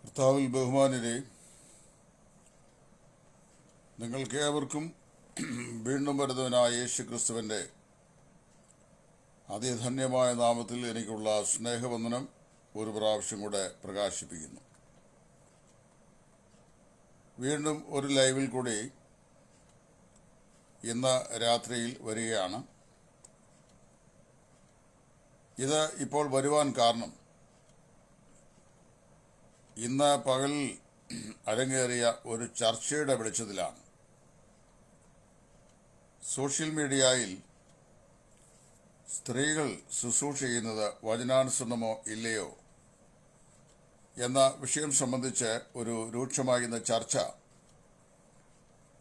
കർത്താവിൽ ബഹുമാനരെ, നിങ്ങൾക്കേവർക്കും വീണ്ടും വരുന്നവനായ യേശു ക്രിസ്തുവിൻ്റെ അതിധന്യമായ നാമത്തിൽ എനിക്കുള്ള സ്നേഹവന്ദനം ഒരു പ്രാവശ്യം കൂടെ പ്രകാശിപ്പിക്കുന്നു. വീണ്ടും ഒരു ലൈവിൽ കൂടി ഇന്ന് രാത്രിയിൽ വരികയാണ്. ഇത് ഇപ്പോൾ വരുവാൻ കാരണം ഇന്ന് പകൽ അരങ്ങേറിയ ഒരു ചർച്ചയുടെ വെളിച്ചത്തിലാണ്. സോഷ്യൽ മീഡിയയിൽ സ്ത്രീകൾ ശുശ്രൂഷ ചെയ്യുന്നത് വചനാനുസരണമോ ഇല്ലയോ എന്ന വിഷയം സംബന്ധിച്ച് ഒരു രൂക്ഷമാകുന്ന ചർച്ച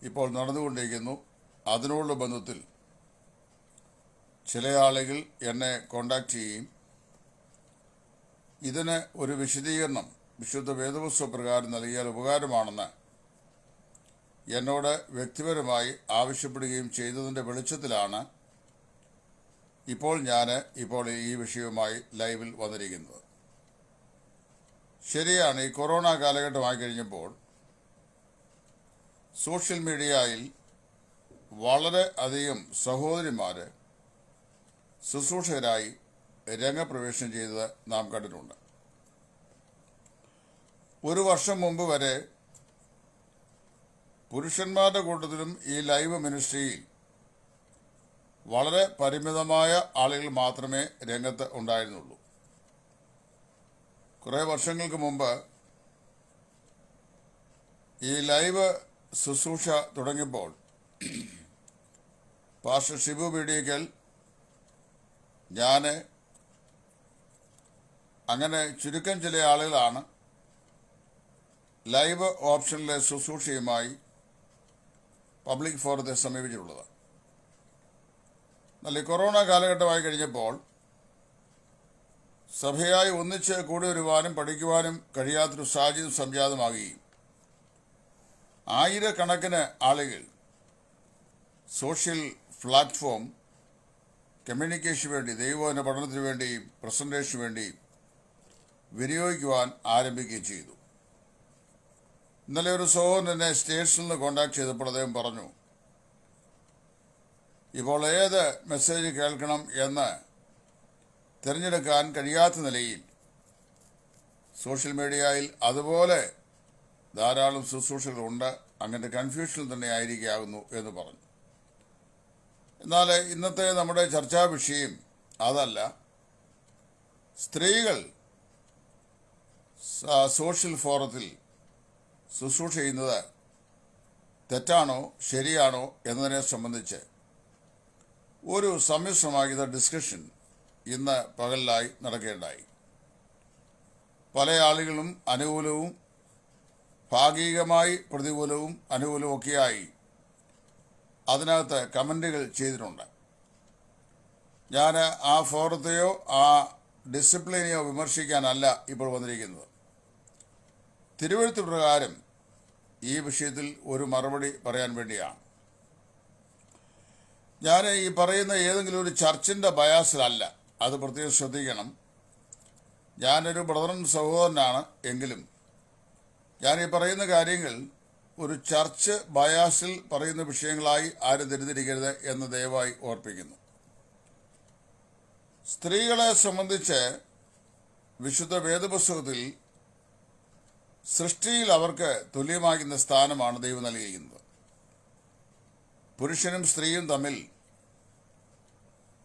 ഇപ്പോൾ നടന്നുകൊണ്ടിരിക്കുന്നു. അതിനോടുള്ള ബന്ധത്തിൽ ചില ആളുകൾ എന്നെ കോണ്ടാക്ട് ചെയ്യുകയും ഇതിന് ഒരു വിശദീകരണം വിശുദ്ധ വേദപുസ്തക പ്രകാരം നൽകിയാൽ ഉപകാരമാണെന്ന് എന്നോട് വ്യക്തിപരമായി ആവശ്യപ്പെടുകയും ചെയ്തതിൻ്റെ വെളിച്ചത്തിലാണ് ഇപ്പോൾ ഈ വിഷയവുമായി ലൈവിൽ വന്നിരിക്കുന്നത്. ശരിയാണ്, ഈ കൊറോണ കാലഘട്ടമായി കഴിഞ്ഞപ്പോൾ സോഷ്യൽ മീഡിയയിൽ വളരെ അധികം സഹോദരിമാർ ശുശ്രൂഷകരായി രംഗപ്രവേശനം ചെയ്തത് നാം കണ്ടിട്ടുണ്ട്. ഒരു വർഷം മുമ്പ് വരെ പുരുഷന്മാരുടെ കൂട്ടത്തിലും ഈ ലൈവ് മിനിസ്ട്രിയിൽ വളരെ പരിമിതമായ ആളുകൾ മാത്രമേ രംഗത്ത് ഉണ്ടായിരുന്നുള്ളൂ. കുറേ വർഷങ്ങൾക്ക് മുമ്പ് ഈ ലൈവ് ശുശ്രൂഷ തുടങ്ങിയപ്പോൾ പാസ്റ്റർ ഷിബു ബീഡിക്കൽ, ഞാൻ, അങ്ങനെ ചുരുക്കം ചില ആളുകളാണ് ലൈവ് ഓപ്ഷനിലെ ശുശ്രൂഷയുമായി പബ്ലിക് ഫോറത്തെ സമീപിച്ചിട്ടുള്ളത്. എന്നാൽ ഈ കൊറോണ കാലഘട്ടമായി കഴിഞ്ഞപ്പോൾ സഭയായി ഒന്നിച്ച് കൂടി വരുവാനും പഠിക്കുവാനും കഴിയാത്തൊരു സാഹചര്യം സംജാതമാകുകയും ആയിരക്കണക്കിന് ആളുകൾ സോഷ്യൽ പ്ലാറ്റ്ഫോം കമ്മ്യൂണിക്കേഷന് വേണ്ടി, ദൈവവചന പഠനത്തിന് വേണ്ടിയും പ്രസന്റേഷന് വേണ്ടിയും വിനിയോഗിക്കുവാൻ ആരംഭിക്കുകയും ചെയ്തു. ഇന്നലെ ഒരു സഹോദരൻ എന്നെ സ്റ്റേഷനിൽ നിന്ന് കോണ്ടാക്ട് ചെയ്തപ്പോൾ അദ്ദേഹം പറഞ്ഞു, ഇപ്പോൾ ഏത് മെസ്സേജ് കേൾക്കണം എന്ന് തിരഞ്ഞെടുക്കാൻ കഴിയാത്ത നിലയിൽ സോഷ്യൽ മീഡിയയിൽ അതുപോലെ ധാരാളം ശുശ്രൂഷകളുണ്ട്, അങ്ങനെ കൺഫ്യൂഷനിൽ തന്നെ ആയിരിക്കാവുന്നു എന്ന് പറഞ്ഞു. എന്നാൽ ഇന്നത്തെ നമ്മുടെ ചർച്ചാ വിഷയം അതല്ല. സ്ത്രീകൾ സോഷ്യൽ ഫോറത്തിൽ ശുശ്രൂഷ ചെയ്യുന്നത് തെറ്റാണോ ശരിയാണോ എന്നതിനെ സംബന്ധിച്ച് ഒരു സമ്മിശ്രമാകിയ ഡിസ്കഷൻ ഇന്ന് പകലിലായി നടക്കേണ്ടായി. പല ആളുകളും അനുകൂലവും ഭാഗികമായി പ്രതികൂലവും അനുകൂലവും ഒക്കെയായി അതിനകത്ത് കമൻറ്റുകൾ ചെയ്തിട്ടുണ്ട്. ഞാൻ ആ ഫോറത്തെയോ ആ ഡിസിപ്ലിനെയോ വിമർശിക്കാനല്ല ഇപ്പോൾ വന്നിരിക്കുന്നത്. തിരുവെഴുത്ത് പ്രകാരം ഈ വിഷയത്തിൽ ഒരു മറുപടി പറയാൻ വേണ്ടിയാണ്. ഞാൻ ഈ പറയുന്ന ഏതെങ്കിലും ഒരു ചർച്ചിൻ്റെ ബയാസിലല്ല, അത് പ്രത്യേകം ശ്രദ്ധിക്കണം. ഞാനൊരു ബ്രദറൻ സഹോദരനാണ് എങ്കിലും ഞാൻ ഈ പറയുന്ന കാര്യങ്ങൾ ഒരു ചർച്ച് ബയാസിൽ പറയുന്ന വിഷയങ്ങളായി ആരും തെറ്റിദ്ധരിക്കരുത് എന്ന് ദയവായി ഓർപ്പിക്കുന്നു. സ്ത്രീകളെ സംബന്ധിച്ച് വിശുദ്ധ വേദപുസ്തകത്തിൽ സൃഷ്ടിയിൽ അവർക്ക് തുല്യമാകുന്ന സ്ഥാനമാണ് ദൈവം നൽകിയിരിക്കുന്നത്. പുരുഷനും സ്ത്രീയും തമ്മിൽ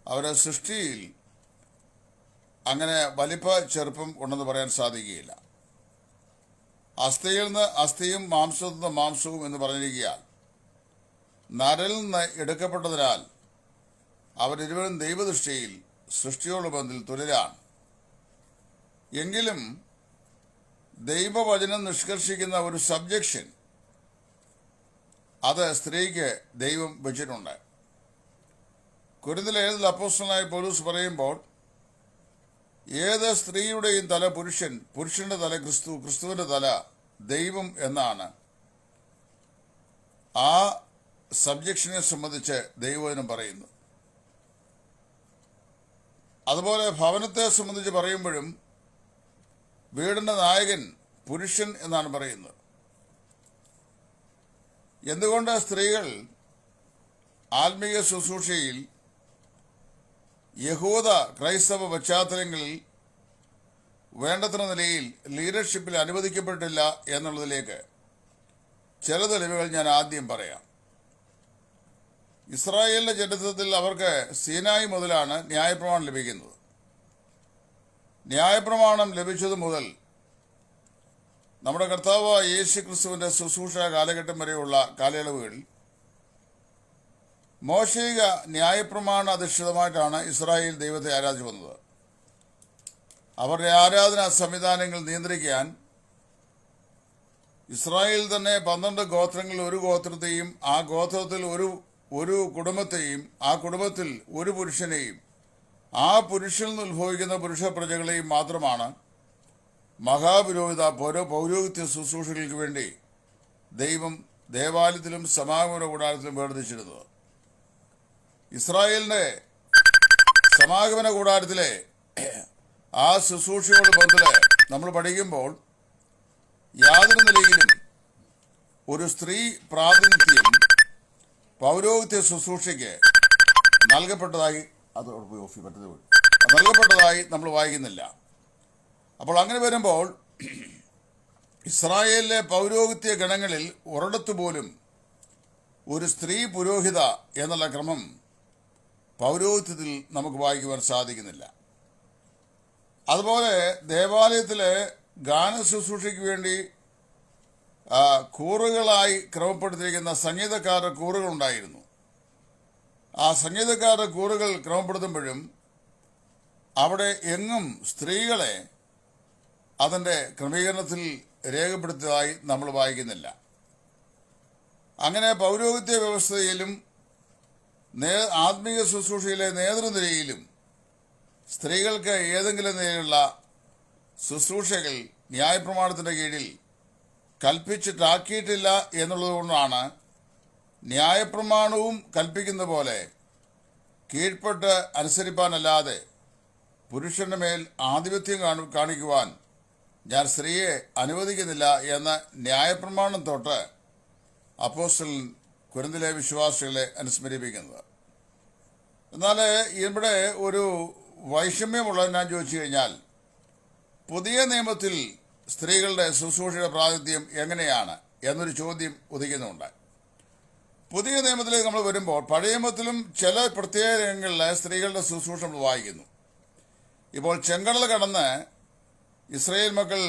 അവരുടെ സൃഷ്ടിയിൽ അങ്ങനെ വലിപ്പ ചെറുപ്പം ഉണ്ടെന്ന് പറയാൻ സാധിക്കുകയില്ല. അസ്ഥിയിൽ നിന്ന് അസ്ഥിയും മാംസത്തിൽ നിന്ന് മാംസവും എന്ന് പറഞ്ഞിരിക്കുകയാൽ നരലിൽ നിന്ന് എടുക്കപ്പെട്ടതിനാൽ അവരിരുവരും ദൈവദൃഷ്ടിയിൽ സൃഷ്ടിയോട് ബന്ധത്തിൽ തുല്യരാണ്. എങ്കിലും ദൈവവചനം നിഷ്കർഷിക്കുന്ന ഒരു സബ്ജക്ഷൻ അത് സ്ത്രീക്ക് ദൈവം വെച്ചിട്ടുണ്ട്. കൊരിന്ത്യയിലെ അപ്പോസ്തലനായ പൗലോസ് പറയുമ്പോൾ ഏത് സ്ത്രീയുടെയും തല പുരുഷൻ, പുരുഷന്റെ തല ക്രിസ്തു, ക്രിസ്തുവിന്റെ തല ദൈവം എന്നാണ് ആ സബ്ജക്ഷനെ സംബന്ധിച്ച് ദൈവവചനം പറയുന്നു. അതുപോലെ ഭവനത്തെ സംബന്ധിച്ച് പറയുമ്പോഴും വീടിൻ്റെ നായകൻ പുരുഷൻ എന്നാണ് പറയുന്നത്. എന്തുകൊണ്ട് സ്ത്രീകൾ ആത്മീയ ശുശ്രൂഷയിൽ യഹൂദ ക്രൈസ്തവ പശ്ചാത്തലങ്ങളിൽ വേണ്ടത്ര നിലയിൽ ലീഡർഷിപ്പിൽ അനുവദിക്കപ്പെട്ടില്ല എന്നുള്ളതിലേക്ക് ചില തെളിവുകൾ ഞാൻ ആദ്യം പറയാം. ഇസ്രായേലിന്റെ ചരിത്രത്തിൽ അവർക്ക് സീനായി മുതലാണ് ന്യായപ്രമാണം ലഭിക്കുന്നത്. ന്യായപ്രമാണം ലഭിച്ചതു മുതൽ നമ്മുടെ കർത്താവ് യേശു ക്രിസ്തുവിന്റെ ശുശ്രൂഷ കാലഘട്ടം വരെയുള്ള കാലയളവുകളിൽ മോശയിക ന്യായപ്രമാണ അധിഷ്ഠിതമായിട്ടാണ് ഇസ്രായേൽ ദൈവത്തെ ആരാധിച്ചു വന്നത്. അവരുടെ ആരാധനാ സംവിധാനങ്ങൾ നിയന്ത്രിക്കാൻ ഇസ്രായേൽ തന്നെ 12 ഗോത്രങ്ങളിൽ ഒരു ഗോത്രത്തെയും ആ ഗോത്രത്തിൽ ഒരു കുടുംബത്തെയും ആ കുടുംബത്തിൽ ഒരു പുരുഷനെയും ആ പുരുഷനിൽ നിന്ന് ഉത്ഭവിക്കുന്ന പുരുഷ പ്രജകളെയും മാത്രമാണ് മഹാപുരോഹിത പൗരോഹിത്യ ശുശ്രൂഷകൾക്ക് വേണ്ടി ദൈവം ദേവാലയത്തിലും സമാഗമന കൂടാരത്തിലും വേർതിരിച്ചിരുന്നത്. ഇസ്രായേലിന്റെ സമാഗമന കൂടാരത്തിലെ ആ ശുശ്രൂഷയോട് ബന്ധത്തില് നമ്മൾ പഠിക്കുമ്പോൾ യാതൊരു നിലയിലും ഒരു സ്ത്രീ പ്രാതിനിധ്യം പൗരോഹിത്യ ശുശ്രൂഷയ്ക്ക് നൽകപ്പെട്ടതായി നമ്മൾ വായിക്കുന്നില്ല. അപ്പോൾ അങ്ങനെ വരുമ്പോൾ ഇസ്രായേലിലെ പൗരോഹിത്യ ഗണങ്ങളിൽ ഒരിടത്തു പോലും ഒരു സ്ത്രീ പുരോഹിത എന്നുള്ള ക്രമം പൗരോഹിത്യത്തിൽ നമുക്ക് വായിക്കുവാൻ സാധിക്കുന്നില്ല. അതുപോലെ ദേവാലയത്തിലെ ഗാന ശുശ്രൂഷയ്ക്ക് വേണ്ടി കൂറുകളായി ക്രമപ്പെടുത്തിയിരിക്കുന്ന സംഗീതക്കാരുടെ കൂറുകൾ ഉണ്ടായിരുന്നു. ആ സംഗീതക്കാരുടെ കൂറുകൾ ക്രമപ്പെടുത്തുമ്പോഴും അവിടെ എങ്ങും സ്ത്രീകളെ അതിൻ്റെ ക്രമീകരണത്തിൽ രേഖപ്പെടുത്തിയതായി നമ്മൾ വായിക്കുന്നില്ല. അങ്ങനെ പൗരോഹിത്യ വ്യവസ്ഥയിലും ആത്മീയ ശുശ്രൂഷയിലെ നേതൃനിരയിലും സ്ത്രീകൾക്ക് ഏതെങ്കിലും നിലയിലുള്ള ശുശ്രൂഷകൾ ന്യായപ്രമാണത്തിൻ്റെ കീഴിൽ കൽപ്പിച്ചിട്ടാക്കിയിട്ടില്ല എന്നുള്ളതുകൊണ്ടാണ് ന്യായപ്രമാണവും കൽപ്പിക്കുന്ന പോലെ കീഴ്പ്പെട്ട് അനുസരിപ്പാനല്ലാതെ പുരുഷന്റെ മേൽ ആധിപത്യം കാണിക്കുവാൻ ഞാൻ സ്ത്രീയെ അനുവദിക്കുന്നില്ല എന്ന ന്യായപ്രമാണം തൊട്ട് അപ്പോസ്തലൻ കൊരിന്തിലെ വിശ്വാസികളെ അനുസ്മരിപ്പിക്കുന്നത്. എന്നാൽ ഇവിടെ ഒരു വൈഷമ്യമുള്ളത് ഞാൻ ചോദിച്ചു കഴിഞ്ഞാൽ, പുതിയ നിയമത്തിൽ സ്ത്രീകളുടെ ശുശ്രൂഷയുടെ പ്രാതിനിധ്യം എങ്ങനെയാണ് എന്നൊരു ചോദ്യം ഉദിക്കുന്നുണ്ട്. പുതിയ നിയമത്തിലേക്ക് നമ്മൾ വരുമ്പോൾ പഴയ നിയമത്തിലും ചില പ്രത്യേക രംഗങ്ങളിലെ സ്ത്രീകളുടെ ശുശ്രൂഷ നമ്മൾ വായിക്കുന്നു. ഇപ്പോൾ ചെങ്കടൽ കടന്ന് ഇസ്രായേൽ മക്കൾ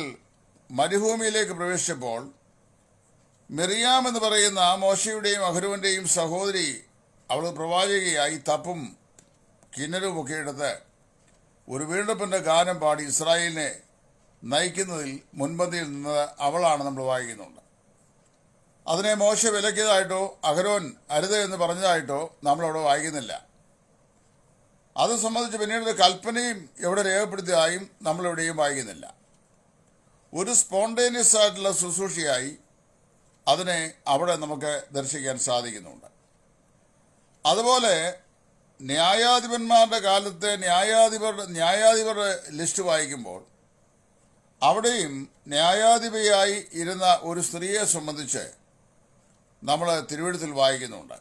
മരുഭൂമിയിലേക്ക് പ്രവേശിച്ചപ്പോൾ മിറിയാം എന്ന് പറയുന്ന മോശയുടെയും അഹരോന്റെയും സഹോദരി അവൾ പ്രവാചകയായി തപ്പും കിന്നരും ഒക്കെ എടുത്ത് ഒരു വീണ്ടെടുപ്പിന്റെ ഗാനം പാടി ഇസ്രായേലിനെ നയിക്കുന്നതിൽ മുൻപന്തിയിൽ നിന്നത് അവളാണ് നമ്മൾ വായിക്കുന്നുണ്ട്. അതിനെ മോശ വിലക്കിയതായിട്ടോ അഹരോൻ അരുത് എന്ന് പറഞ്ഞതായിട്ടോ നമ്മളവിടെ വായിക്കുന്നില്ല. അത് സംബന്ധിച്ച് പിന്നീട് കൽപ്പനയും എവിടെ രേഖപ്പെടുത്തിയതായും നമ്മളെവിടെയും വായിക്കുന്നില്ല. ഒരു സ്പോണ്ടേനിയസ് ആയിട്ടുള്ള ശുശ്രൂഷയായി അതിനെ അവിടെ നമുക്ക് ദർശിക്കാൻ സാധിക്കുന്നുണ്ട്. അതുപോലെ ന്യായാധിപന്മാരുടെ കാലത്തെ ന്യായാധിപരുടെ ലിസ്റ്റ് വായിക്കുമ്പോൾ അവിടെയും ന്യായാധിപയായി ഇരുന്ന ഒരു സ്ത്രീയെ സംബന്ധിച്ച് നമ്മൾ തിരുവെഴുത്തിൽ വായിക്കുന്നുണ്ട്.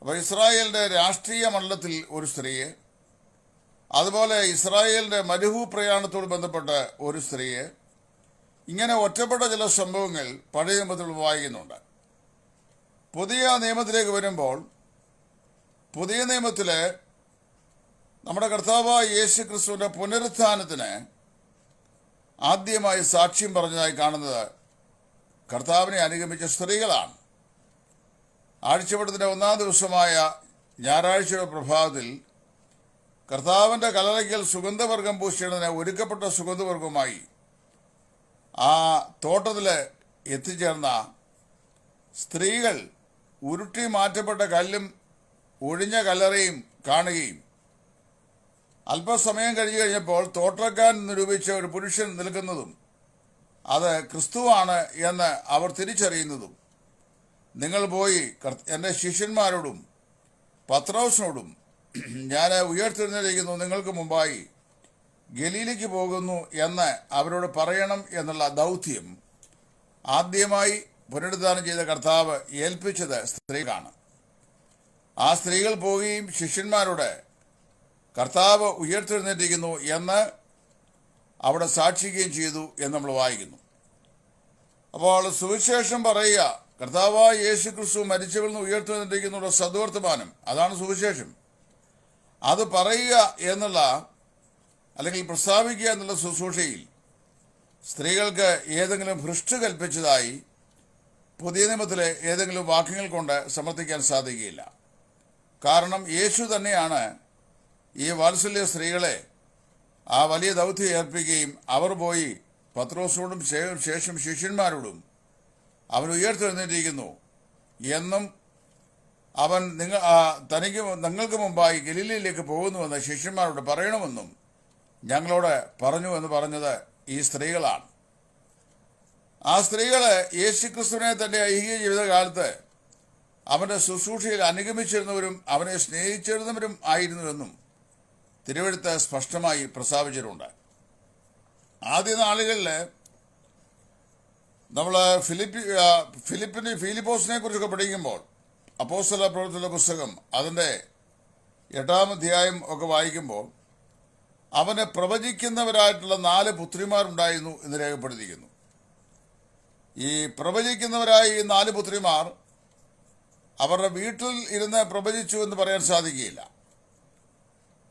അപ്പോൾ ഇസ്രായേലിന്റെ രാഷ്ട്രീയ മണ്ഡലത്തിൽ ഒരു സ്ത്രീയെ, അതുപോലെ ഇസ്രായേലിന്റെ മരുഭൂ പ്രയാണത്തോട് ബന്ധപ്പെട്ട ഒരു സ്ത്രീയെ, ഇങ്ങനെ ഒറ്റപ്പെട്ട ചില സംഭവങ്ങൾ പഴയ നിയമത്തിൽ വായിക്കുന്നുണ്ട്. പുതിയ നിയമത്തിലേക്ക് വരുമ്പോൾ പുതിയ നിയമത്തിലെ നമ്മുടെ കർത്താവായ യേശു ക്രിസ്തുവിന്റെ പുനരുത്ഥാനത്തിന് ആദ്യമായി സാക്ഷ്യം പറഞ്ഞതായി കാണുന്നത് കർത്താവിനെ അനുഗമിച്ച സ്ത്രീകളാണ്. ആഴ്ചവട്ടത്തിന്റെ 1-ാം ദിവസമായ ഞായറാഴ്ചയുടെ പ്രഭാതത്തിൽ കർത്താവിന്റെ കല്ലറയ്ക്കൽ സുഗന്ധവർഗം പൂശിയതിന് ഒരുക്കപ്പെട്ട സുഗന്ധവർഗവുമായി ആ തോട്ടത്തിൽ എത്തിച്ചേർന്ന സ്ത്രീകൾ ഉരുട്ടി മാറ്റപ്പെട്ട കല്ലും ഒഴിഞ്ഞ കല്ലറയും കാണുകയും അല്പസമയം കഴിഞ്ഞു കഴിഞ്ഞപ്പോൾ തോട്ടക്കാരൻ നിരൂപിച്ച ഒരു പുരുഷൻ നിൽക്കുന്നതും അത് ക്രിസ്തുവാണ് എന്ന് അവർ തിരിച്ചറിയുന്നതും, നിങ്ങൾ പോയി എൻ്റെ ശിഷ്യന്മാരോടും പത്രോസിനോടും ഞാൻ ഉയർത്തെഴുന്നേൽക്കുന്നു നിങ്ങൾക്ക് മുമ്പായി ഗലീലയ്ക്ക് പോകുന്നു എന്ന് അവരോട് പറയണം എന്നുള്ള ദൗത്യം ആദ്യമായി പുനരുദ്ധാനം ചെയ്ത കർത്താവ് ഏൽപ്പിച്ചത് സ്ത്രീകളാണ്. ആ സ്ത്രീകൾ പോവുകയും ശിഷ്യന്മാരോട് കർത്താവ് ഉയർത്തെഴുന്നേറ്റിരിക്കുന്നു എന്ന് അവിടെ സാക്ഷിക്കുകയും ചെയ്തു എന്ന് നമ്മൾ വായിക്കുന്നു. അപ്പോൾ സുവിശേഷം പറയുക, കർത്താവായ യേശു ക്രിസ്തു മരിച്ചവരിൽ നിന്ന് ഉയർത്തെഴുന്നേറ്റിരിക്കുന്ന സദ്വർത്തമാനം, അതാണ് സുവിശേഷം. അത് പറയുക എന്നുള്ള അല്ലെങ്കിൽ പ്രസ്താവിക്കുക എന്നുള്ള ശുശ്രൂഷയിൽ സ്ത്രീകൾക്ക് ഏതെങ്കിലും ഭ്രഷ്ട് കൽപ്പിച്ചതായി പുതിയ നിയമത്തിലെ ഏതെങ്കിലും വാക്യങ്ങൾ കൊണ്ട് സമർത്ഥിക്കാൻ സാധിക്കുകയില്ല. കാരണം യേശു തന്നെയാണ് ഈ വാത്സല്യ സ്ത്രീകളെ ആ വലിയ ദൗത്യം ഏൽപ്പിക്കുകയും അവർ പോയി പത്രോസോടും ശേഷം ശിഷ്യന്മാരോടും അവൻ ഉയർത്തെഴുന്നേറ്റിരിക്കുന്നു എന്നും അവൻ നിങ്ങൾക്ക് മുമ്പായി ഗലീലയിലേക്ക് പോകുന്നുവെന്ന് ശിഷ്യന്മാരോട് പറയണമെന്നും ഞങ്ങളോട് പറഞ്ഞു എന്ന് പറഞ്ഞത് ഈ സ്ത്രീകളാണ്. ആ സ്ത്രീകള് യേശുക്രിസ്തുവിനെ തന്റെ ഐഹിക ജീവിതകാലത്ത് അവന്റെ ശുശ്രൂഷയിൽ അനുഗമിച്ചിരുന്നവരും അവനെ സ്നേഹിച്ചിരുന്നവരും ആയിരുന്നുവെന്നും തിരുവെഴുത്ത് സ്പഷ്ടമായി പ്രസ്താവിച്ചിട്ടുണ്ട്. ആദ്യ നാളുകളിൽ നമ്മൾ ഫിലിപ്പോസിനെ കുറിച്ചൊക്കെ പഠിക്കുമ്പോൾ അപ്പോസ്തല പ്രവൃത്തികളുടെ പുസ്തകം അതിൻ്റെ 8-ാം അധ്യായം ഒക്കെ വായിക്കുമ്പോൾ അവന് പ്രവചിക്കുന്നവരായിട്ടുള്ള 4 പുത്രിമാരുണ്ടായിരുന്നു എന്ന് രേഖപ്പെടുത്തിയിരിക്കുന്നു. ഈ പ്രവചിക്കുന്നവരായ ഈ 4 പുത്രിമാർ അവരുടെ വീട്ടിൽ ഇരുന്ന് പ്രവചിച്ചു എന്ന് പറയാൻ സാധിക്കുകയില്ല.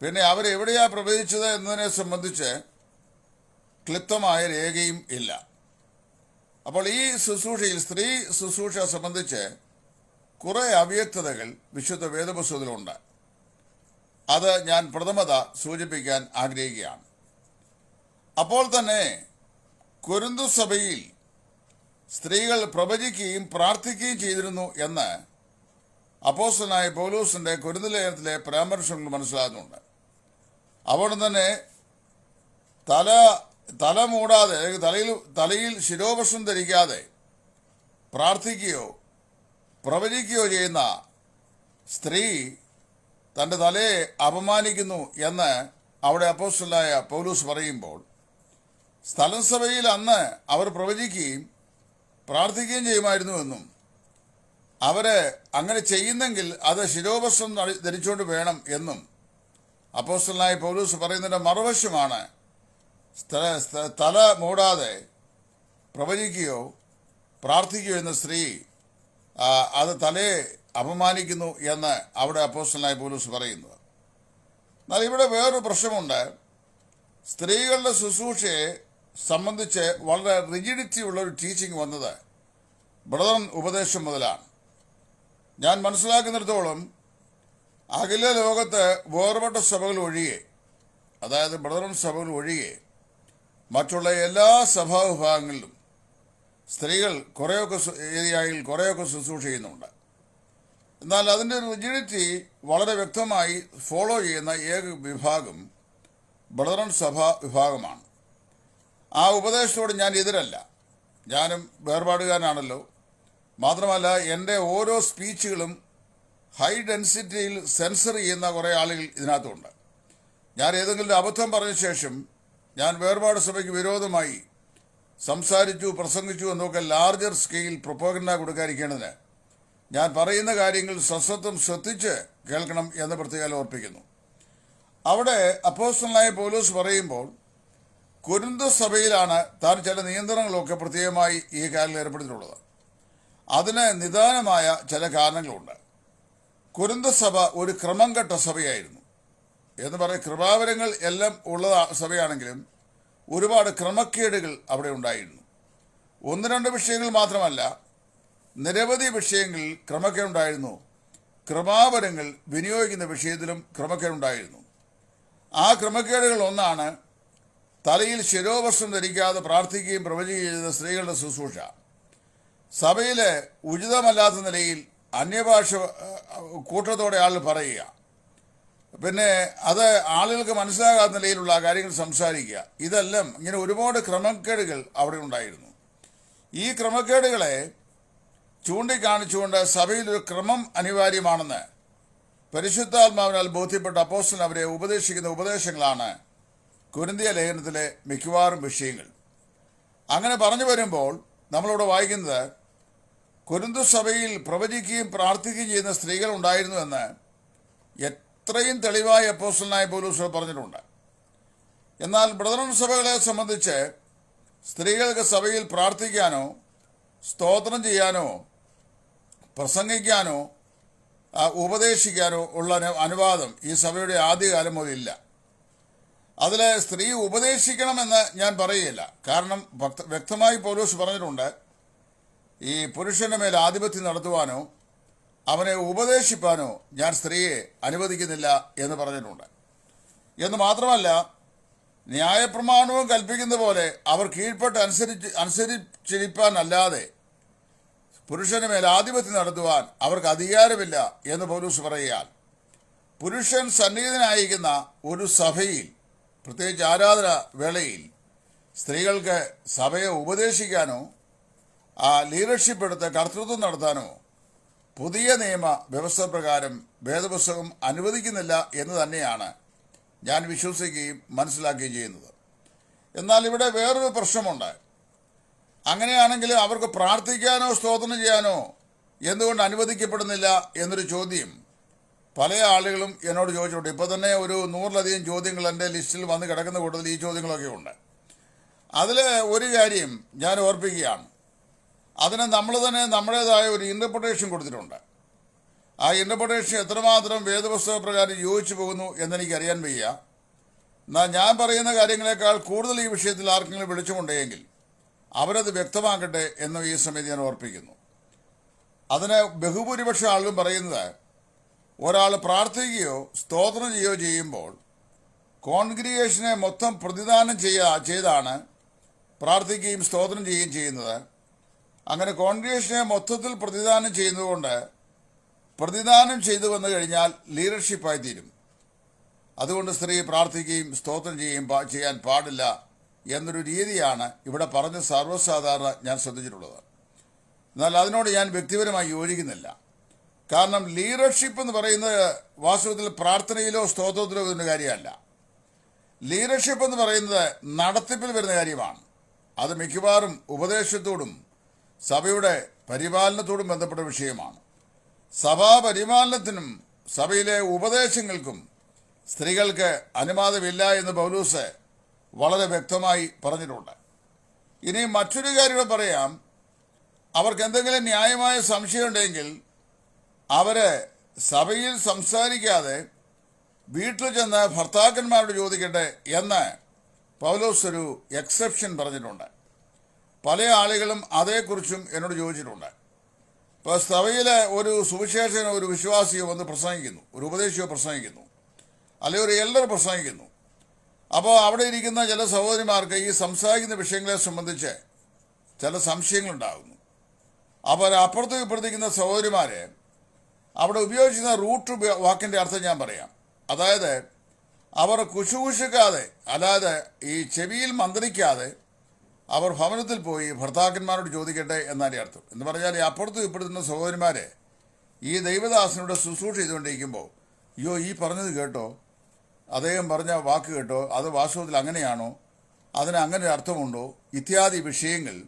പിന്നെ അവരെവിടെയാ പ്രവചിച്ചത് എന്നതിനെ സംബന്ധിച്ച് ക്ലിപ്തമായ രേഖയും ഇല്ല. അപ്പോൾ ഈ ശുശ്രൂഷയിൽ സ്ത്രീ ശുശ്രൂഷ സംബന്ധിച്ച് കുറെ അവ്യക്തതകൾ വിശുദ്ധ വേദപുസ്തകത്തിലുണ്ട്. അത് ഞാൻ പ്രഥമത സൂചിപ്പിക്കാൻ ആഗ്രഹിക്കുകയാണ്. അപ്പോൾ തന്നെ കൊരിന്തു സഭയിൽ സ്ത്രീകൾ പ്രവചിക്കുകയും പ്രാർത്ഥിക്കുകയും ചെയ്തിരുന്നു എന്ന് അപ്പോസ്തലനായ പൗലോസിന്റെ കൊരിന്തു ലേഖനത്തിലെ പരാമർശങ്ങൾ മനസ്സിലാകുന്നുണ്ട്. അവിടെ തന്നെ തല മൂടാതെ തലയിൽ ശിരോവസ്ത്രം ധരിക്കാതെ പ്രാർത്ഥിക്കുകയോ പ്രവചിക്കുകയോ ചെയ്യുന്ന സ്ത്രീ തന്റെ തലയെ അപമാനിക്കുന്നു എന്ന് അവിടെ അപ്പോസ്തലനായ പൗലോസ് പറയുമ്പോൾ, സ്ഥലം സഭയിൽ അന്ന് അവർ പ്രവചിക്കുകയും പ്രാർത്ഥിക്കുകയും ചെയ്യുമായിരുന്നുവെന്നും അവര് അങ്ങനെ ചെയ്യുന്നെങ്കിൽ അത് ശിരോവസ്ത്രം ധരിച്ചുകൊണ്ട് വേണം എന്നും അപ്പോസ്തലനായ പൗലോസ് പറയുന്നതിന്റെ മറുവശമാണ് തല മൂടാതെ പ്രവചിക്കുകയോ പ്രാർത്ഥിക്കുകയോ എന്ന സ്ത്രീ അത് തലയെ അപമാനിക്കുന്നു എന്ന് അവിടെ അപ്പോസ്തലനായ പൗലോസ് പറയുന്നത്. എന്നാൽ ഇവിടെ വേറൊരു പ്രശ്നമുണ്ട്. സ്ത്രീകളുടെ ശുശ്രൂഷയെ സംബന്ധിച്ച് വളരെ റിജിഡിറ്റി ഉള്ള ഒരു ടീച്ചിങ് വന്നത് ബ്രദറൻ ഉപദേശം മുതലാണ്. ഞാൻ മനസ്സിലാക്കുന്നിടത്തോളം അഖില ലോകത്ത് വേർപെട്ട സഭകൾ ഒഴികെ, അതായത് ബ്രദറൻ സഭകൾ ഒഴികെ മറ്റുള്ള എല്ലാ സഭാവിഭാഗങ്ങളിലും സ്ത്രീകൾ കുറേയൊക്കെ ശുശ്രൂഷ ചെയ്യുന്നുണ്ട്. എന്നാൽ അതിൻ്റെ ഒരു റിജിഡിറ്റി വളരെ വ്യക്തമായി ഫോളോ ചെയ്യുന്ന ഏക വിഭാഗം ബ്രദറൻ സഭ വിഭാഗമാണ്. ആ ഉപദേശത്തോട് ഞാൻ എതിരല്ല. ഞാനും വേർപാടുകാരനാണല്ലോ. മാത്രമല്ല എൻ്റെ ഓരോ സ്പീച്ചുകളും ഹൈ ഡെൻസിറ്റിയിൽ സെൻസർ ചെയ്യുന്ന കുറേ ആളുകൾ ഇതിനകത്തുണ്ട്. ഞാൻ ഏതെങ്കിലും അബദ്ധം പറഞ്ഞ ശേഷം ഞാൻ വേർപാട് സഭയ്ക്ക് വിരോധമായി സംസാരിച്ചു പ്രസംഗിച്ചു എന്നൊക്കെ ലാർജർ സ്കെയിൽ പ്രൊപ്പഗൻഡ കൊടുക്കാതിരിക്കേണ്ടതിന് ഞാൻ പറയുന്ന കാര്യങ്ങൾ സശ്രദ്ധം ശ്രദ്ധിച്ച് കേൾക്കണം എന്ന് പ്രത്യേകം ഓർപ്പിക്കുന്നു. അവിടെ അപ്പോസ്തലനായ പൗലോസ് പറയുമ്പോൾ കൊരിന്തു സഭയിലാണ് താൻ ചില നിയന്ത്രണങ്ങളൊക്കെ പ്രത്യേകമായി ഈ കാര്യം ഏർപ്പെടുത്തിയിട്ടുള്ളത്. അതിന് നിദാനമായ ചില കാരണങ്ങളുണ്ട്. കൊരിന്തു സഭ ഒരു ക്രമം കെട്ട സഭയായിരുന്നു എന്ന് പറയും. കൃപാവരങ്ങൾ എല്ലാം ഉള്ള സഭയാണെങ്കിലും ഒരുപാട് ക്രമക്കേടുകൾ അവിടെ ഉണ്ടായിരുന്നു. 1-2 വിഷയങ്ങൾ മാത്രമല്ല, നിരവധി വിഷയങ്ങളിൽ ക്രമക്കേടുണ്ടായിരുന്നു. കൃപാവരങ്ങൾ വിനിയോഗിക്കുന്ന വിഷയത്തിലും ക്രമക്കേടുണ്ടായിരുന്നു. ആ ക്രമക്കേടുകൾ ഒന്നാണ് തലയിൽ ശിരോവസ്ത്രം ധരിക്കാതെ പ്രാർത്ഥിക്കുകയും പ്രവചിക്കുകയും ചെയ്ത സ്ത്രീകളുടെ ശുശ്രൂഷ. സഭയിലെ ഉചിതമല്ലാത്ത നിലയിൽ അന്യഭാഷ കൂട്ടത്തോടെ ആൾ പറയുക, പിന്നെ അത് ആളുകൾക്ക് മനസ്സിലാകാത്ത നിലയിലുള്ള കാര്യങ്ങൾ സംസാരിക്കുക, ഇതെല്ലാം ഇങ്ങനെ ഒരുപാട് ക്രമക്കേടുകൾ അവിടെ ഉണ്ടായിരുന്നു. ഈ ക്രമക്കേടുകളെ ചൂണ്ടിക്കാണിച്ചുകൊണ്ട് സഭയിലൊരു ക്രമം അനിവാര്യമാണെന്ന് പരിശുദ്ധാത്മാവിനാൽ ബോധ്യപ്പെട്ട അപ്പോസ്തലൻ അവരെ ഉപദേശിക്കുന്ന ഉപദേശങ്ങളാണ് കൊരിന്തിയ ലേഖനത്തിലെ മിക്കവാറും വിഷയങ്ങൾ. അങ്ങനെ പറഞ്ഞു വരുമ്പോൾ നമ്മളിവിടെ വായിക്കുന്നത് കൊരിന്തു സഭയിൽ പ്രവചിക്കുകയും പ്രാർത്ഥിക്കുകയും ചെയ്യുന്ന സ്ത്രീകൾ ഉണ്ടായിരുന്നുവെന്ന് എത്രയും തെളിവായി അപ്പോസ്തലനായ പൗലോസ് പറഞ്ഞിട്ടുണ്ട്. എന്നാൽ ബ്രദറൻ സഭകളെ സംബന്ധിച്ച് സ്ത്രീകൾക്ക് സഭയിൽ പ്രാർത്ഥിക്കാനോ സ്തോത്രം ചെയ്യാനോ പ്രസംഗിക്കാനോ ഉപദേശിക്കാനോ ഉള്ള അനുവാദം ഈ സഭയുടെ ആദ്യകാലം മുതലില്ല. അതിൽ സ്ത്രീ ഉപദേശിക്കണമെന്ന് ഞാൻ പറയുകയില്ല. കാരണം വ്യക്തമായി പൗലോസ് പറഞ്ഞിട്ടുണ്ട്, ഈ പുരുഷന്റെ മേൽ ആധിപത്യം നടത്തുവാനോ അവനെ ഉപദേശിപ്പാനോ ഞാൻ സ്ത്രീയെ അനുവദിക്കുന്നില്ല എന്ന് പറഞ്ഞിട്ടുണ്ട്. എന്ന് മാത്രമല്ല, ന്യായപ്രമാണവും കൽപ്പിക്കുന്ന പോലെ അവർ കീഴ്പ്പെട്ട് അനുസരിച്ചിരിപ്പാനല്ലാതെ പുരുഷന് മേൽ ആധിപത്യം നടത്തുവാൻ അവർക്ക് അധികാരമില്ല എന്ന് പൗലോസ് പറയുകയാൽ, പുരുഷൻ സന്നിഹിതനായിരിക്കുന്ന ഒരു സഭയിൽ, പ്രത്യേകിച്ച് ആരാധന വേളയിൽ സ്ത്രീകൾക്ക് സഭയെ ഉപദേശിക്കാനോ ലീഡർഷിപ്പ് എടുത്ത് കർത്തൃത്വം നടത്താനോ പുതിയ നിയമ വ്യവസ്ഥ പ്രകാരം വേദപുസ്തകം അനുവദിക്കുന്നില്ല എന്ന് തന്നെയാണ് ഞാൻ വിശ്വസിക്കുകയും മനസ്സിലാക്കുകയും ചെയ്യുന്നത്. എന്നാൽ ഇവിടെ വേറൊരു പ്രശ്നമുണ്ട്. അങ്ങനെയാണെങ്കിൽ അവർക്ക് പ്രാർത്ഥിക്കാനോ സ്തോത്രം ചെയ്യാനോ എന്തുകൊണ്ട് അനുവദിക്കപ്പെടുന്നില്ല എന്നൊരു ചോദ്യം പല ആളുകളും എന്നോട് ചോദിച്ചിട്ടുണ്ട്. ഇപ്പോൾ തന്നെ ഒരു 100-ലധികം ചോദ്യങ്ങൾ എൻ്റെ ലിസ്റ്റിൽ വന്ന് കിടക്കുന്ന കൂട്ടത്തിൽ ഈ ചോദ്യങ്ങളൊക്കെ ഉണ്ട്. അതിൽ ഒരു കാര്യം ഞാൻ ഓർപ്പിക്കുകയാണ്. അതിന് നമ്മൾ തന്നെ നമ്മുടേതായ ഒരു ഇൻ്റർപ്രിട്ടേഷൻ കൊടുത്തിട്ടുണ്ട്. ആ ഇൻ്റർപ്രിട്ടേഷൻ എത്രമാത്രം വേദപുസ്തക പ്രകാരം യോജിച്ചു പോകുന്നു എന്നെനിക്കറിയാൻ വയ്യ. എന്നാൽ ഞാൻ പറയുന്ന കാര്യങ്ങളെക്കാൾ കൂടുതൽ ഈ വിഷയത്തിൽ ആർക്കെങ്കിലും വെളിച്ചമുണ്ടെങ്കിൽ അവരത് വ്യക്തമാക്കട്ടെ എന്ന് ഈ സമയത്ത് ഞാൻ ഓർപ്പിക്കുന്നു. അതിന് ബഹുഭൂരിപക്ഷം ആളുകളും പറയുന്നത്, ഒരാൾ പ്രാർത്ഥിക്കുകയോ സ്തോത്രം ചെയ്യുകയോ ചെയ്യുമ്പോൾ കോൺഗ്രിഗേഷനെ മൊത്തം പ്രതിദാനം ചെയ്താണ് പ്രാർത്ഥിക്കുകയും സ്തോത്രം ചെയ്യുകയും ചെയ്യുന്നത്. അങ്ങനെ കോൺഗ്രിഗേഷനെ മൊത്തത്തിൽ പ്രതിദാനം ചെയ്യുന്നതുകൊണ്ട് പ്രതിദാനം ചെയ്തു വന്നു കഴിഞ്ഞാൽ ലീഡർഷിപ്പായി തീരും. അതുകൊണ്ട് സ്ത്രീ പ്രാർത്ഥിക്കുകയും സ്തോത്രം ചെയ്യാൻ പാടില്ല എന്നൊരു രീതിയാണ് ഇവിടെ പറഞ്ഞ് സർവ്വസാധാരണ ഞാൻ ശ്രദ്ധിച്ചിട്ടുള്ളത്. എന്നാൽ അതിനോട് ഞാൻ വ്യക്തിപരമായി യോജിക്കുന്നില്ല. കാരണം ലീഡർഷിപ്പ് എന്ന് പറയുന്നത് വാസ്തവത്തിൽ പ്രാർത്ഥനയിലോ സ്തോത്രത്തിലോ വരുന്ന കാര്യമല്ല. ലീഡർഷിപ്പ് എന്ന് പറയുന്നത് നടത്തിപ്പിൽ വരുന്ന കാര്യമാണ്. അത് മിക്കവാറും ഉപദേശത്തോടും സഭയുടെ പരിപാലനത്തോടും ബന്ധപ്പെട്ട വിഷയമാണ്. സഭാ പരിപാലനത്തിനും സഭയിലെ ഉപദേശങ്ങൾക്കും സ്ത്രീകൾക്ക് അനുവാദമില്ല എന്ന് പൗലോസ് വളരെ വ്യക്തമായി പറഞ്ഞിട്ടുണ്ട്. ഇനി മറ്റൊരു കാര്യം പറയാം. അവർക്ക് എന്തെങ്കിലും ന്യായമായ സംശയമുണ്ടെങ്കിൽ അവര് സഭയിൽ സംസാരിക്കാതെ വീട്ടിൽ ചെന്ന് ഭർത്താക്കന്മാരോട് ചോദിക്കട്ടെ എന്ന് പൗലോസ് ഒരു എക്സെപ്ഷൻ പറഞ്ഞിട്ടുണ്ട്. പല ആളുകളും അതേക്കുറിച്ചും എന്നോട് ചോദിച്ചിട്ടുണ്ട്. ഇപ്പോൾ സഭയിലെ ഒരു സുവിശേഷകനോ ഒരു വിശ്വാസിയോ വന്ന് പ്രസംഗിക്കുന്നു, ഒരു ഉപദേശിയോ പ്രസംഗിക്കുന്നു, അല്ലെങ്കിൽ ഒരു എൽഡർ പ്രസംഗിക്കുന്നു. അപ്പോൾ അവിടെ ഇരിക്കുന്ന ചില സഹോദരിമാർക്ക് ഈ സംസാരിക്കുന്ന വിഷയങ്ങളെ സംബന്ധിച്ച് ചില സംശയങ്ങളുണ്ടാകുന്നു. അപ്പോൾ അപ്പുറത്തും ഇപ്പുറത്തിരിക്കുന്ന സഹോദരിമാരെ അവിടെ ഉപയോഗിക്കുന്ന റൂട്ട് വാക്കിൻ്റെ അർത്ഥം ഞാൻ പറയാം. അതായത് അവർ കുശുകുശുക്കാതെ, അല്ലാതെ ഈ ചെവിയിൽ മന്ത്രിക്കാതെ അവർ ഭവനത്തിൽ പോയി ഭർത്താക്കന്മാരോട് ചോദിക്കട്ടെ എന്നാണ് അർത്ഥം. എന്ന് പറഞ്ഞാൽ ഈ അപ്പുറത്തും ഇപ്പുറത്തുന്ന സഹോദരിമാരെ ഈ ദൈവദാസനോട് ശുശ്രൂഷ ചെയ്തുകൊണ്ടിരിക്കുമ്പോൾ, അയ്യോ ഈ പറഞ്ഞത് കേട്ടോ, അദ്ദേഹം പറഞ്ഞ വാക്ക് കേട്ടോ, അത് വാസ്തവത്തിൽ അങ്ങനെയാണോ, അതിന് അങ്ങനെ ഒരു അർത്ഥമുണ്ടോ ഇത്യാദി വിഷയങ്ങൾ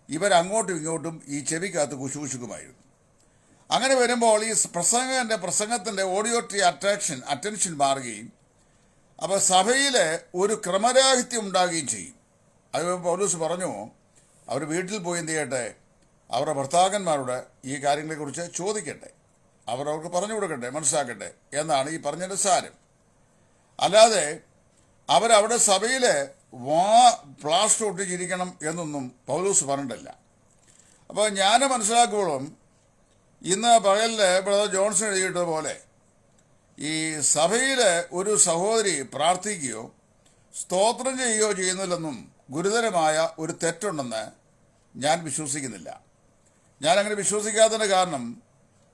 ഇവരങ്ങോട്ടും ഇങ്ങോട്ടും ഈ ചെവിക്കകത്ത് കുശുകുശുക്കുമായിരുന്നു. അങ്ങനെ വരുമ്പോൾ ഈ പ്രസംഗത്തിൻ്റെ ഓഡിയോട്രി അറ്റൻഷൻ മാറുകയും അപ്പോൾ സഭയിൽ ഒരു ക്രമരാഹിത്യം ഉണ്ടാകുകയും ചെയ്യും. അത് പൗലോസ് പറഞ്ഞു, അവർ വീട്ടിൽ പോയി എന്ത് ചെയ്യട്ടെ, അവരുടെ ഭർത്താക്കന്മാരോട് ഈ കാര്യങ്ങളെക്കുറിച്ച് ചോദിക്കട്ടെ, അവർക്ക് പറഞ്ഞു കൊടുക്കട്ടെ, മനസ്സിലാക്കട്ടെ എന്നാണ് ഈ പറഞ്ഞതിൻ്റെ സാരം. അല്ലാതെ അവരവിടെ സഭയിൽ പ്ലാസ്റ്റർ ഒട്ടിച്ചിരിക്കണം എന്നൊന്നും പൗലോസ് പറഞ്ഞിട്ടില്ല. അപ്പോൾ ഞാൻ മനസ്സിലാക്കുമ്പോഴും ഇന്ന് പകലിൽ ബ്രദർ ജോൺസൺ എഴുതിയിട്ടതുപോലെ ഈ സഭയിൽ ഒരു സഹോദരി പ്രാർത്ഥിക്കുകയോ സ്തോത്രം ചെയ്യുകയോ ചെയ്യുന്നില്ലെന്നും ഗുരുതരമായ ഒരു തെറ്റുണ്ടെന്ന് ഞാൻ വിശ്വസിക്കുന്നില്ല. ഞാനങ്ങനെ വിശ്വസിക്കാത്തതിൻ്റെ കാരണം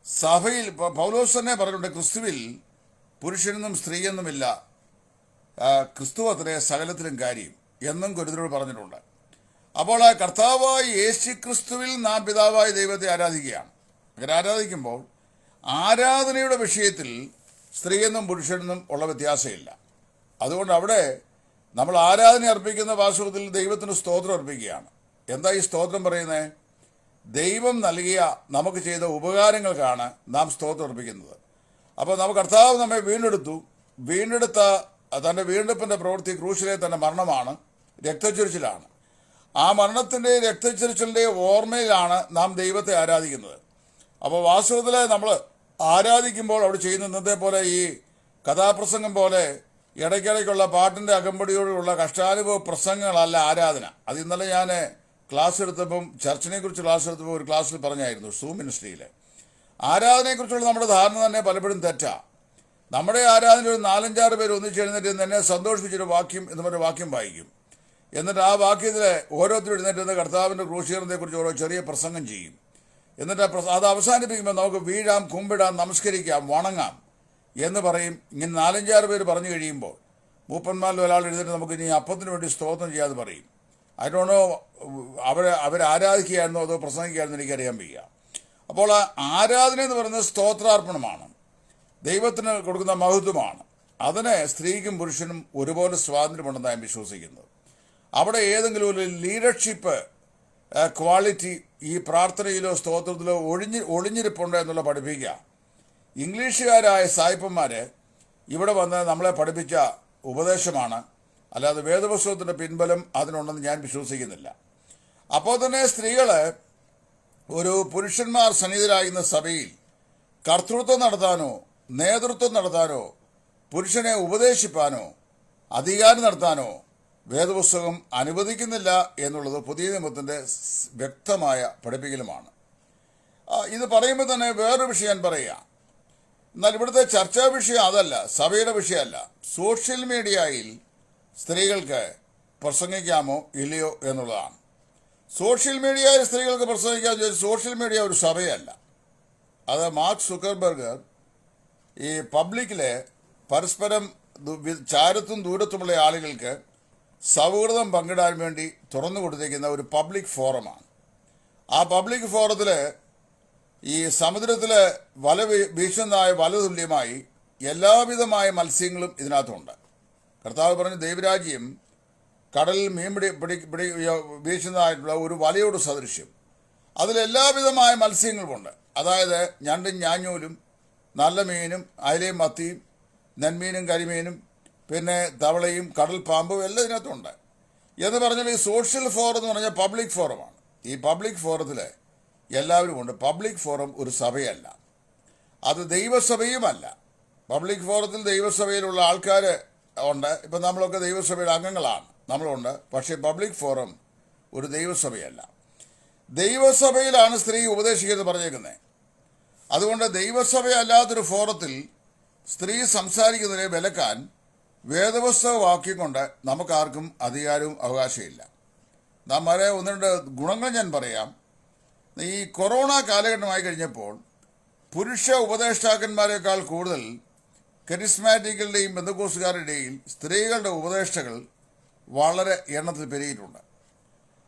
സഭയിൽ പൗലോസ് തന്നെ പറഞ്ഞിട്ടുണ്ട്, ക്രിസ്തുവിൽ പുരുഷനെന്നും സ്ത്രീയെന്നുമില്ല, ക്രിസ്തു അത്രേ സകലത്തിലും കാര്യം എന്നും ഗുരുതരോട് പറഞ്ഞിട്ടുണ്ട്. അപ്പോൾ ആ കർത്താവായ യേശു ക്രിസ്തുവിൽ നാം പിതാവായ ദൈവത്തെ ആരാധിക്കുകയാണ്. അങ്ങനെ ആരാധിക്കുമ്പോൾ ആരാധനയുടെ വിഷയത്തിൽ സ്ത്രീയെന്നും പുരുഷനെന്നും ഉള്ള വ്യത്യാസമില്ല. അതുകൊണ്ട് അവിടെ നമ്മൾ ആരാധന അർപ്പിക്കുന്ന വാസ്തവത്തിൽ ദൈവത്തിന് സ്തോത്രം അർപ്പിക്കുകയാണ്. എന്താ ഈ സ്തോത്രം പറയുന്നത്? ദൈവം നൽകിയ നമുക്ക് ചെയ്ത ഉപകാരങ്ങൾക്കാണ് നാം സ്തോത്രം അർപ്പിക്കുന്നത്. അപ്പോൾ നമുക്ക് കർത്താവ് നമ്മെ വീണ്ടെടുത്ത തൻ്റെ വീണ്ടെടുപ്പിൻ്റെ പ്രവൃത്തി ക്രൂശിലെ തൻ്റെ മരണമാണ്, രക്തച്ചൊരിച്ചിലാണ്. ആ മരണത്തിൻ്റെയും രക്തച്ചൊരിച്ചിലിൻ്റെയും ഓർമ്മയിലാണ് നാം ദൈവത്തെ ആരാധിക്കുന്നത്. അപ്പോൾ വാസ്തവത്തിൽ നമ്മൾ ആരാധിക്കുമ്പോൾ അവിടെ ചെയ്യുന്ന ഇന്നത്തെ പോലെ ഈ കഥാപ്രസംഗം പോലെ ഇടയ്ക്കിടയ്ക്കുള്ള പാട്ടിൻ്റെ അകമ്പടിയോടുള്ള കഷ്ടാനുഭവ പ്രസംഗങ്ങളല്ല ആരാധന. അത് ഇന്നലെ ഞാൻ ക്ലാസ് എടുത്തപ്പം ചർച്ചിനെ കുറിച്ച് ക്ലാസ് എടുത്തപ്പോൾ ഒരു ക്ലാസ്സിൽ പറഞ്ഞായിരുന്നു സൂം മിനിസ്ട്രിയിൽ. ആരാധനയെക്കുറിച്ചുള്ള നമ്മുടെ ധാരണ തന്നെ പലപ്പോഴും തെറ്റാ. നമ്മുടെ ആരാധന ഒരു 4-5 പേര് ഒന്നിച്ചെഴുന്നേറ്റ് എന്നെ സന്തോഷിപ്പിച്ചൊരു വാക്യം എന്ന് പറഞ്ഞ വാക്യം വായിക്കും. എന്നിട്ട് ആ വാക്യത്തിൽ ഓരോരുത്തരും എഴുന്നേറ്റ് കർത്താവിൻ്റെ ക്രൂശീകരണത്തെക്കുറിച്ച് ഓരോ ചെറിയ പ്രസംഗം ചെയ്യും. എന്നിട്ട് അത് അവസാനിപ്പിക്കുമ്പോൾ നമുക്ക് വീഴാം, കുമ്പിടാം, നമസ്കരിക്കാം, വണങ്ങാം എന്ന് പറയും. ഇങ്ങനെ 4-5 പേര് പറഞ്ഞു കഴിയുമ്പോൾ മൂപ്പന്മാരിൽ ഒരാൾ എഴുന്നേറ്റ് നമുക്ക് ഇനി അപ്പത്തിന് വേണ്ടി സ്തോത്രം ചെയ്യാതെ പറയും. അതിനോടോ അവർ ആരാധിക്കുകയായിരുന്നോ അതോ പ്രസംഗിക്കുകയായിരുന്നോ എനിക്കറിയാൻ വയ്യ. അപ്പോൾ ആരാധന എന്ന് പറയുന്നത് സ്തോത്രാർപ്പണമാണ്, ദൈവത്തിന് കൊടുക്കുന്ന മഹത്വമാണ്. അതിന് സ്ത്രീക്കും പുരുഷനും ഒരുപോലെ സ്വാതന്ത്ര്യമുണ്ടെന്ന് ഞാൻ വിശ്വസിക്കുന്നത്. അവിടെ ഏതെങ്കിലും ഒരു ലീഡർഷിപ്പ് ക്വാളിറ്റി ഈ പ്രാർത്ഥനയിലോ സ്തോത്രത്തിലോ ഒളിഞ്ഞിരിപ്പുണ്ട് എന്നുള്ള പഠിപ്പിക്കുക. ഇംഗ്ലീഷുകാരായ സായിപ്പന്മാർ ഇവിടെ വന്ന് നമ്മളെ പഠിപ്പിച്ച ഉപദേശമാണ്, അല്ലാതെ വേദപുസ്തകത്തിൻ്റെ പിൻബലം അതിനുണ്ടെന്ന് ഞാൻ വിശ്വസിക്കുന്നില്ല. അപ്പോൾ തന്നെ സ്ത്രീകൾ ഒരു പുരുഷന്മാർ സന്നിധരാകുന്ന സഭയിൽ കർത്തൃത്വം നടത്താനോ നേതൃത്വം നടത്താനോ പുരുഷനെ ഉപദേശിപ്പാനോ അധികാരം നടത്താനോ വേദപുസ്തകം അനുവദിക്കുന്നില്ല എന്നുള്ളത് പുതിയ നിയമത്തിൻ്റെ വ്യക്തമായ പഠിപ്പിക്കലുമാണ്. ഇത് പറയുമ്പോൾ തന്നെ വേറൊരു വിഷയം ഞാൻ പറയുക. എന്നാൽ ഇവിടുത്തെ ചർച്ചാ വിഷയം അതല്ല, സഭയുടെ വിഷയമല്ല. സോഷ്യൽ മീഡിയയിൽ സ്ത്രീകൾക്ക് പ്രസംഗിക്കാമോ ഇല്ലയോ എന്നുള്ളതാണ്. സോഷ്യൽ മീഡിയയിൽ സ്ത്രീകൾക്ക് പ്രസംഗിക്കാമെന്ന് ചോദിച്ചാൽ സോഷ്യൽ മീഡിയ ഒരു സഭയല്ല. അത് മാർക്ക് സുക്കർബർഗ് ഈ പബ്ലിക്കിലെ പരസ്പരം ചാരത്തും ദൂരത്തുമുള്ള ആളുകൾക്ക് സൗഹൃദം പങ്കിടാൻ വേണ്ടി തുറന്നു കൊടുത്തിരിക്കുന്ന ഒരു പബ്ലിക് ഫോറമാണ്. ആ പബ്ലിക് ഫോറത്തിൽ ഈ സമുദ്രത്തിൽ വല വീശുന്നതായ വല തുല്യമായി എല്ലാവിധമായ മത്സ്യങ്ങളും ഇതിനകത്തുണ്ട്. കർത്താവ് പറഞ്ഞ ദൈവരാജ്യം കടലിൽ മീൻ വീശുന്നതായിട്ടുള്ള ഒരു വലയോട് സദൃശ്യം. അതിലെല്ലാവിധമായ മത്സ്യങ്ങളുമുണ്ട്. അതായത് ഞണ്ടും ഞാഞ്ഞൂലും നല്ല മീനും അയലയും മത്തിയും നെന്മീനും കരിമീനും പിന്നെ തവളയും കടൽ പാമ്പും എല്ലാം ഇതിനകത്തുണ്ട്. എന്ന് പറഞ്ഞാൽ ഈ സോഷ്യൽ ഫോറം എന്ന് പറഞ്ഞാൽ പബ്ലിക് ഫോറമാണ്. ഈ പബ്ലിക് ഫോറത്തിൽ എല്ലാവരും ഉണ്ട്. പബ്ലിക് ഫോറം ഒരു സഭയല്ല, അത് ദൈവസഭയുമല്ല. പബ്ലിക് ഫോറത്തിൽ ദൈവസഭയിലുള്ള ആൾക്കാർ ഉണ്ട്. ഇപ്പം നമ്മളൊക്കെ ദൈവസഭയുടെ അംഗങ്ങളാണ്, നമ്മളുണ്ട്. പക്ഷേ പബ്ലിക് ഫോറം ഒരു ദൈവസഭയല്ല. ദൈവസഭയിലാണ് സ്ത്രീ ഉപദേശിക്കുന്നത് പറഞ്ഞേക്കുന്നത്. അതുകൊണ്ട് ദൈവസഭയല്ലാത്തൊരു ഫോറത്തിൽ സ്ത്രീ സംസാരിക്കുന്നതിനെ വിലക്കാൻ വേദപുസ്തകവാക്യം കൊണ്ട് നമുക്കാർക്കും അധികാരവും അവകാശമില്ല. നാം വരെ 1-2 ഗുണങ്ങൾ ഞാൻ പറയാം. ഈ കൊറോണ കാലഘട്ടമായി കഴിഞ്ഞപ്പോൾ പുരുഷ ഉപദേഷ്ടാക്കന്മാരെക്കാൾ കൂടുതൽ കരിസ്മാറ്റിക്കുകളുടെയും ബന്ധുക്കോസുകാരുടെയും സ്ത്രീകളുടെ ഉപദേഷ്ടകൾ വളരെ എണ്ണത്തിൽ പെരുകിയിട്ടുണ്ട്.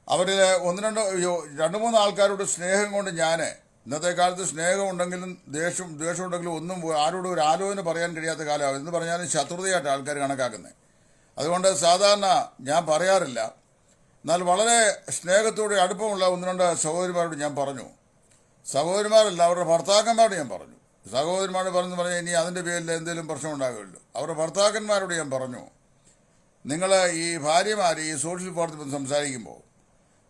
അവരിൽ 2-3 ആൾക്കാരോട് സ്നേഹം കൊണ്ട് ഞാൻ ഇന്നത്തെ കാലത്ത് സ്നേഹമുണ്ടെങ്കിലും ദ്വേഷമുണ്ടെങ്കിലും ഒന്നും ആരോടും ഒരു ആലോചന പറയാൻ കഴിയാത്ത കാലമാണ്. എന്ന് പറഞ്ഞാലും ശത്രുതയായിട്ട് ആൾക്കാർ കണക്കാക്കുന്നത്. അതുകൊണ്ട് സാധാരണ ഞാൻ പറയാറില്ല. എന്നാൽ വളരെ സ്നേഹത്തോടെ അടുപ്പമുള്ള 1-2 സഹോദരിമാരോട് ഞാൻ പറഞ്ഞു. സഹോദരിമാരല്ല, അവരുടെ ഭർത്താക്കന്മാരോട് ഞാൻ പറഞ്ഞു. സഹോദരിമാരോട് പറഞ്ഞാൽ ഇനി അതിൻ്റെ പേരിൽ എന്തെങ്കിലും പ്രശ്നം ഉണ്ടാകുമല്ലോ. അവരുടെ ഭർത്താക്കന്മാരോട് ഞാൻ പറഞ്ഞു, നിങ്ങൾ ഈ ഭാര്യമാർ ഈ സോഷ്യൽ ഫോറത്തിൽ സംസാരിക്കുമ്പോൾ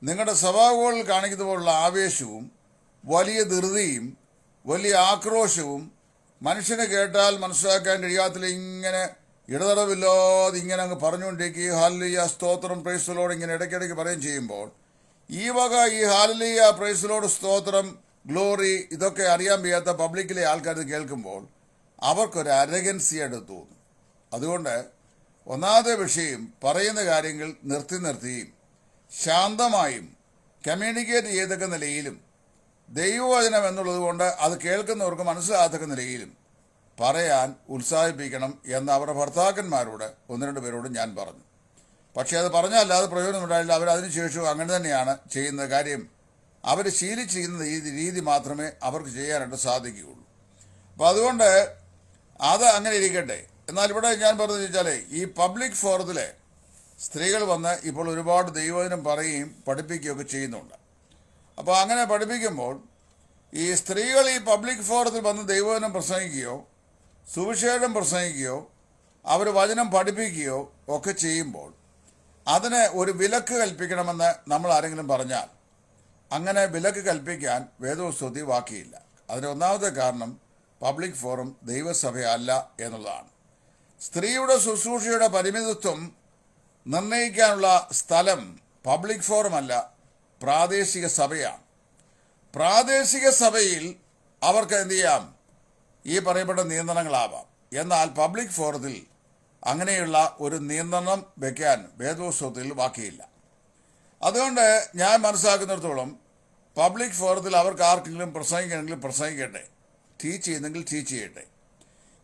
നിങ്ങളുടെ സ്വഭാവങ്ങളിൽ കാണിക്കുന്ന പോലുള്ള ആവേശവും വലിയ ധൃതിയും വലിയ ആക്രോശവും മനുഷ്യനെ കേട്ടാൽ മനസ്സിലാക്കാൻ കഴിയാത്തില്ല ഇങ്ങനെ ഇടതടവില്ലാതെ ഇങ്ങനെ അങ്ങ് പറഞ്ഞുകൊണ്ടിരിക്കുക. ഹാലലിയ സ്തോത്രം പ്രൈസ്ലോട് ഇങ്ങനെ ഇടയ്ക്കിടയ്ക്ക് പറയുകയും ചെയ്യുമ്പോൾ ഈ ഹാലലിയ പ്രൈസ്ലോട് സ്തോത്രം ഗ്ലോറി ഇതൊക്കെ അറിയാൻ വയ്യാത്ത പബ്ലിക്കിലെ ആൾക്കാർ കേൾക്കുമ്പോൾ അവർക്കൊരു അരഗൻസിയായിട്ട് തോന്നും. അതുകൊണ്ട് ഒന്നാമത്തെ വിഷയം പറയുന്ന കാര്യങ്ങൾ നിർത്തിയും ശാന്തമായും കമ്മ്യൂണിക്കേറ്റ് ചെയ്തൊക്കെ നിലയിലും ദൈവവചനം എന്നുള്ളത് കൊണ്ട് അത് കേൾക്കുന്നവർക്ക് മനസ്സിലാകത്തക്ക നിലയിലും പറയാൻ ഉത്സാഹിപ്പിക്കണം എന്ന് അവരുടെ ഭർത്താക്കന്മാരോട് 1-2 പേരോട് ഞാൻ പറഞ്ഞു. പക്ഷേ അത് പറഞ്ഞല്ലാതെ പ്രയോജനമുണ്ടായില്ല. അവരതിനുശേഷം അങ്ങനെ തന്നെയാണ് ചെയ്യുന്ന കാര്യം. അവർ ശീലിച്ചിരിക്കുന്ന രീതി മാത്രമേ അവർക്ക് ചെയ്യാനായിട്ട് സാധിക്കുകയുള്ളൂ. അപ്പോൾ അതുകൊണ്ട് അത് അങ്ങനെ ഇരിക്കട്ടെ. എന്നാൽ ഇവിടെ ഞാൻ പറഞ്ഞു വെച്ചാൽ ഈ പബ്ലിക് ഫോറത്തിൽ സ്ത്രീകൾ വന്ന് ഇപ്പോൾ ഒരുപാട് ദൈവവചനം പറയുകയും പഠിപ്പിക്കുകയൊക്കെ ചെയ്യുന്നുണ്ട്. അപ്പോൾ അങ്ങനെ പഠിപ്പിക്കുമ്പോൾ ഈ സ്ത്രീകൾ ഈ പബ്ലിക് ഫോറത്തിൽ വന്ന് ദൈവവചനം പ്രസംഗിക്കുകയോ സുവിശേഷം പ്രസംഗിക്കുകയോ അവർ വചനം പഠിപ്പിക്കുകയോ ഒക്കെ ചെയ്യുമ്പോൾ അതിന് ഒരു വിലക്ക് കൽപ്പിക്കണമെന്ന് നമ്മൾ ആരെങ്കിലും പറഞ്ഞാൽ അങ്ങനെ വിലക്ക് കൽപ്പിക്കാൻ വേദപുസ്തകത്തിൽ വാക്കിയില്ല. അതിന് ഒന്നാമത്തെ കാരണം പബ്ലിക് ഫോറം ദൈവസഭയല്ല എന്നുള്ളതാണ്. സ്ത്രീയുടെ ശുശ്രൂഷയുടെ പരിമിതത്വം നിർണ്ണയിക്കാനുള്ള സ്ഥലം പബ്ലിക് ഫോറമല്ല, പ്രാദേശിക സഭയാണ്. പ്രാദേശിക സഭയിൽ അവർക്ക് എന്ത് ചെയ്യാം? ഈ പറയപ്പെട്ട നിയന്ത്രണങ്ങളാവാം. എന്നാൽ പബ്ലിക് ഫോറത്തിൽ അങ്ങനെയുള്ള ഒരു നിയന്ത്രണം വയ്ക്കാൻ വേദപുസ്തകത്തിൽ വാക്കിയില്ല. അതുകൊണ്ട് ഞാൻ മനസ്സിലാക്കുന്നിടത്തോളം പബ്ലിക് ഫോറത്തിൽ അവർക്ക് ആർക്കെങ്കിലും പ്രസംഗിക്കണമെങ്കിൽ പ്രസംഗിക്കട്ടെ, ടീച്ച് ചെയ്യുന്നെങ്കിൽ ടീച്ച് ചെയ്യട്ടെ.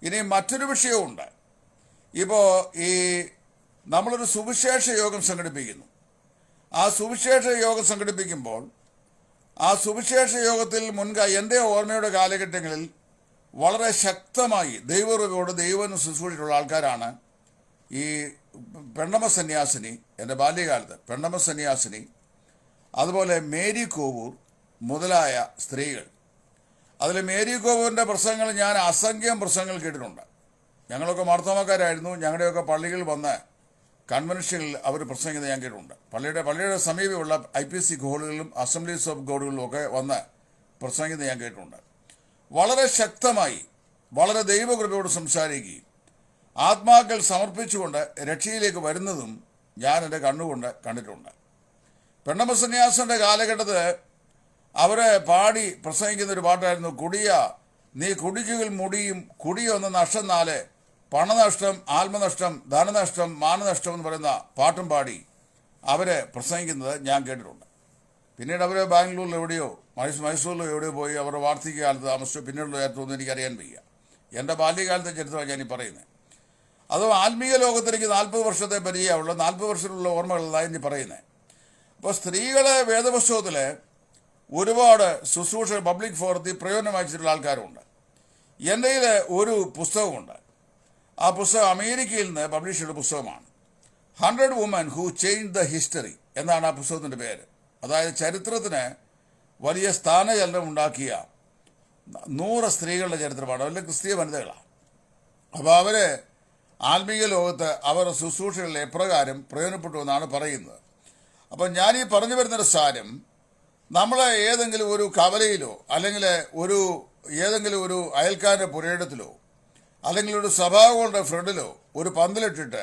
ഇനി മറ്റൊരു വിഷയമുണ്ട്. ഇപ്പോൾ ഈ നമ്മളൊരു സുവിശേഷ യോഗം സംഘടിപ്പിക്കുന്നു. ആ സുവിശേഷ യോഗം സംഘടിപ്പിക്കുമ്പോൾ ആ സുവിശേഷ യോഗത്തിൽ എൻ്റെ ഓർമ്മയുടെ കാലഘട്ടങ്ങളിൽ വളരെ ശക്തമായി ദൈവകൃപയോട് ദൈവം ശുശ്രൂഷിച്ചിട്ടുള്ള ആൾക്കാരാണ് ഈ പെണ്ണമ്മ സന്യാസിനി, എൻ്റെ ബാല്യകാലത്ത് പെണ്ണമ്മ സന്യാസിനി, അതുപോലെ മേരി കോവൂർ മുതലായ സ്ത്രീകൾ. അതിൽ മേരി കോവൂരിൻ്റെ പ്രസംഗങ്ങൾ ഞാൻ അസംഖ്യം പ്രസംഗങ്ങൾ കേട്ടിട്ടുണ്ട്. ഞങ്ങളൊക്കെ മാർത്തോമാക്കാരായിരുന്നു. ഞങ്ങളുടെയൊക്കെ പള്ളികളിൽ വന്ന് കൺവെൻഷനിൽ അവർ പ്രസംഗിക്കുന്നത് ഞാൻ കേട്ടിട്ടുണ്ട്. പള്ളിയുടെ സമീപമുള്ള IPC ഹോളുകളിലും അസംബ്ലീസ് ഓഫ് ഗോഡുകളിലും ഒക്കെ വന്ന് പ്രസംഗിക്കുന്നത് ഞാൻ കേട്ടിട്ടുണ്ട്. വളരെ ശക്തമായി വളരെ ദൈവകൃപയോട് സംസാരിക്കുകയും ആത്മാക്കൾ സമർപ്പിച്ചുകൊണ്ട് രക്ഷയിലേക്ക് വരുന്നതും ഞാൻ എൻ്റെ കണ്ണുകൊണ്ട് കണ്ടിട്ടുണ്ട്. പെണ്ണമ്മ സന്യാസിൻ്റെ കാലഘട്ടത്തിൽ അവരെ പാടി പ്രസംഗിക്കുന്ന ഒരു പാട്ടായിരുന്നു, കുടിയ നീ കുടിക്കുകിൽ മുടിയും കുടിയൊന്ന് നഷ്ടം 4, പണനഷ്ടം, ആത്മനഷ്ടം, ധനനഷ്ടം, മാനനഷ്ടം എന്ന് പറയുന്ന പാട്ടും പാടി അവരെ പ്രസംഗിക്കുന്നത് ഞാൻ കേട്ടിട്ടുണ്ട്. പിന്നീട് അവർ ബാംഗ്ലൂരിൽ എവിടെയോ മൈസൂരിലോ എവിടെയോ പോയി അവരുടെ വാർദ്ധക്യകാലത്ത് താമസിച്ചു. പിന്നീടുള്ള കാര്യത്തൊന്നും എനിക്കറിയാൻ വയ്യ. എൻ്റെ ബാല്യകാലത്തെ ചരിത്രമാണ് ഞാൻ ഈ പറയുന്നത്. അതും ആത്മീയ ലോകത്ത് എനിക്ക് 40 വർഷത്തെ പരിചയമുള്ള 40 വർഷത്തിലുള്ള ഓർമ്മകളായി ഇനി പറയുന്നത്. അപ്പോൾ സ്ത്രീകളെ വേദപുസ്തകത്തിൽ ഒരുപാട് ശുശ്രൂഷ പബ്ലിക് ഫോറത്തിൽ പ്രയോജനം വായിച്ചിട്ടുള്ള ആൾക്കാരുണ്ട്. എൻ്റെ കയ്യിൽ ഒരു പുസ്തകമുണ്ട്. ആ പുസ്തകം അമേരിക്കയിൽ നിന്ന് പബ്ലിഷ് ചെയ്ത പുസ്തകമാണ്. 100 Women Who Changed the History എന്നാണ് ആ പുസ്തകത്തിൻ്റെ പേര്. അതായത് ചരിത്രത്തിന് വലിയ സ്ഥാനചലനം ഉണ്ടാക്കിയ 100 സ്ത്രീകളുടെ ചരിത്രമാണ്. അവരുടെ ക്രിസ്തീയ വനിതകളാണ്. അപ്പോൾ അവർ ആത്മീയ ലോകത്ത് അവർ ശുശ്രൂഷകളിൽ എപ്രകാരം പ്രയോജനപ്പെട്ടു എന്നാണ് പറയുന്നത്. അപ്പം ഞാനീ പറഞ്ഞു വരുന്നൊരു സാരം, നമ്മൾ ഏതെങ്കിലും ഒരു കവലയിലോ അല്ലെങ്കിൽ ഏതെങ്കിലും ഒരു അയൽക്കാരൻ്റെ പുരയിടത്തിലോ അല്ലെങ്കിൽ ഒരു സഭാകളുടെ ഫ്രണ്ടിലോ ഒരു പന്തലിട്ടിട്ട്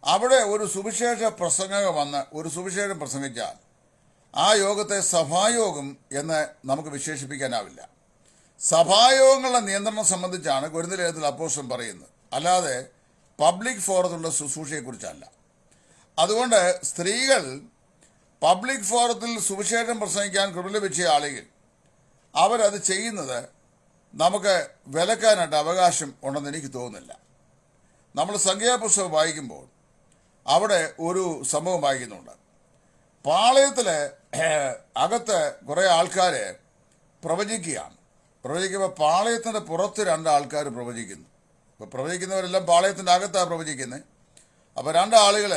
അവിടെ ഒരു സുവിശേഷ പ്രസംഗം വന്ന് ഒരു സുവിശേഷം പ്രസംഗിച്ചാൽ ആ യോഗത്തെ സഭായോഗം എന്ന് നമുക്ക് വിശേഷിപ്പിക്കാനാവില്ല. സഭായോഗങ്ങളുടെ നിയന്ത്രണം സംബന്ധിച്ചാണ് കൊരിന്ത്യർ ലേഖനത്തിൽ അപ്പോസ്തലൻ പറയുന്നത്, അല്ലാതെ പബ്ലിക് ഫോറത്തിലുള്ള ശുശ്രൂഷയെക്കുറിച്ചല്ല. അതുകൊണ്ട് സ്ത്രീകൾ പബ്ലിക് ഫോറത്തിൽ സുവിശേഷം പ്രസംഗിക്കാൻ കൃപ ലഭിച്ച ആളുകൾ അവരത് ചെയ്യുന്നത് നമുക്ക് വിലക്കാനായിട്ട് അവകാശം ഉണ്ടെന്ന് എനിക്ക് തോന്നുന്നില്ല. നമ്മൾ സംഖ്യാപുസ്തകം വായിക്കുമ്പോൾ അവിടെ ഒരു സംഭവം വായിക്കുന്നുണ്ട്. പാളയത്തിൽ അകത്ത് കുറേ ആൾക്കാർ പ്രവചിക്കുകയാണ്. പ്രവചിക്കുമ്പോൾ പാളയത്തിൻ്റെ പുറത്ത് 2 ആൾക്കാർ പ്രവചിക്കുന്നു. അപ്പോൾ പ്രവചിക്കുന്നവരെല്ലാം പാളയത്തിൻ്റെ അകത്താണ് പ്രവചിക്കുന്നത്. അപ്പോൾ 2 ആളുകൾ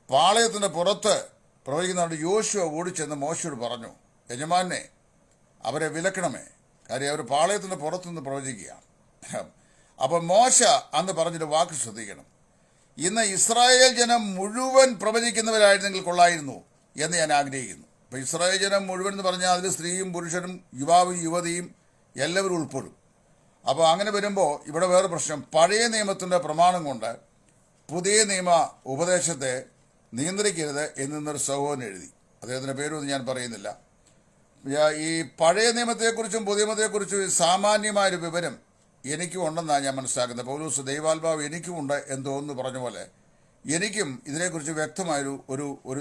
പാളയത്തിൻ്റെ പുറത്ത് പ്രവചിക്കുന്നതുകൊണ്ട് യോശുവ ഓടിച്ചെന്ന് മോശയോട് പറഞ്ഞു, യജമാനെ അവരെ വിലക്കണമേ, കാര്യം അവർ പാളയത്തിൻ്റെ പുറത്തുനിന്ന് പ്രവചിക്കുകയാണ്. അപ്പോൾ മോശ അന്ന് പറഞ്ഞൊരു വാക്ക് ശ്രദ്ധിക്കണം, ഇന്ന് ഇസ്രായേൽ ജനം മുഴുവൻ പ്രവചിക്കുന്നവരായിരുന്നെങ്കിൽ കൊള്ളായിരുന്നു എന്ന് ഞാൻ ആഗ്രഹിക്കുന്നു. അപ്പോൾ ഇസ്രായേൽ ജനം മുഴുവൻ എന്ന് പറഞ്ഞാൽ അതിൽ സ്ത്രീയും പുരുഷനും യുവാവും യുവതിയും എല്ലാവരും ഉൾപ്പെടും. അപ്പോൾ അങ്ങനെ വരുമ്പോൾ ഇവിടെ വേറെ പ്രശ്നം, പഴയ നിയമത്തിൻ്റെ പ്രമാണം കൊണ്ട് പുതിയ നിയമ ഉപദേശത്തെ നിയന്ത്രിക്കരുത് എന്നൊരു സഹോദരൻ എഴുതി. അദ്ദേഹത്തിൻ്റെ പേരൊന്നും ഞാൻ പറയുന്നില്ല. ഈ പഴയ നിയമത്തെക്കുറിച്ചും പുതിയ നിയമത്തെക്കുറിച്ചും സാമാന്യമായൊരു വിവരം എനിക്കും ഉണ്ടെന്നാണ് ഞാൻ മനസ്സിലാക്കുന്നത്. പൗലോസ് ദൈവാത്മാവ് എനിക്കുമുണ്ട് എന്ന് തോന്നുന്നു പറഞ്ഞ പോലെ എനിക്കും ഇതിനെക്കുറിച്ച് വ്യക്തമായൊരു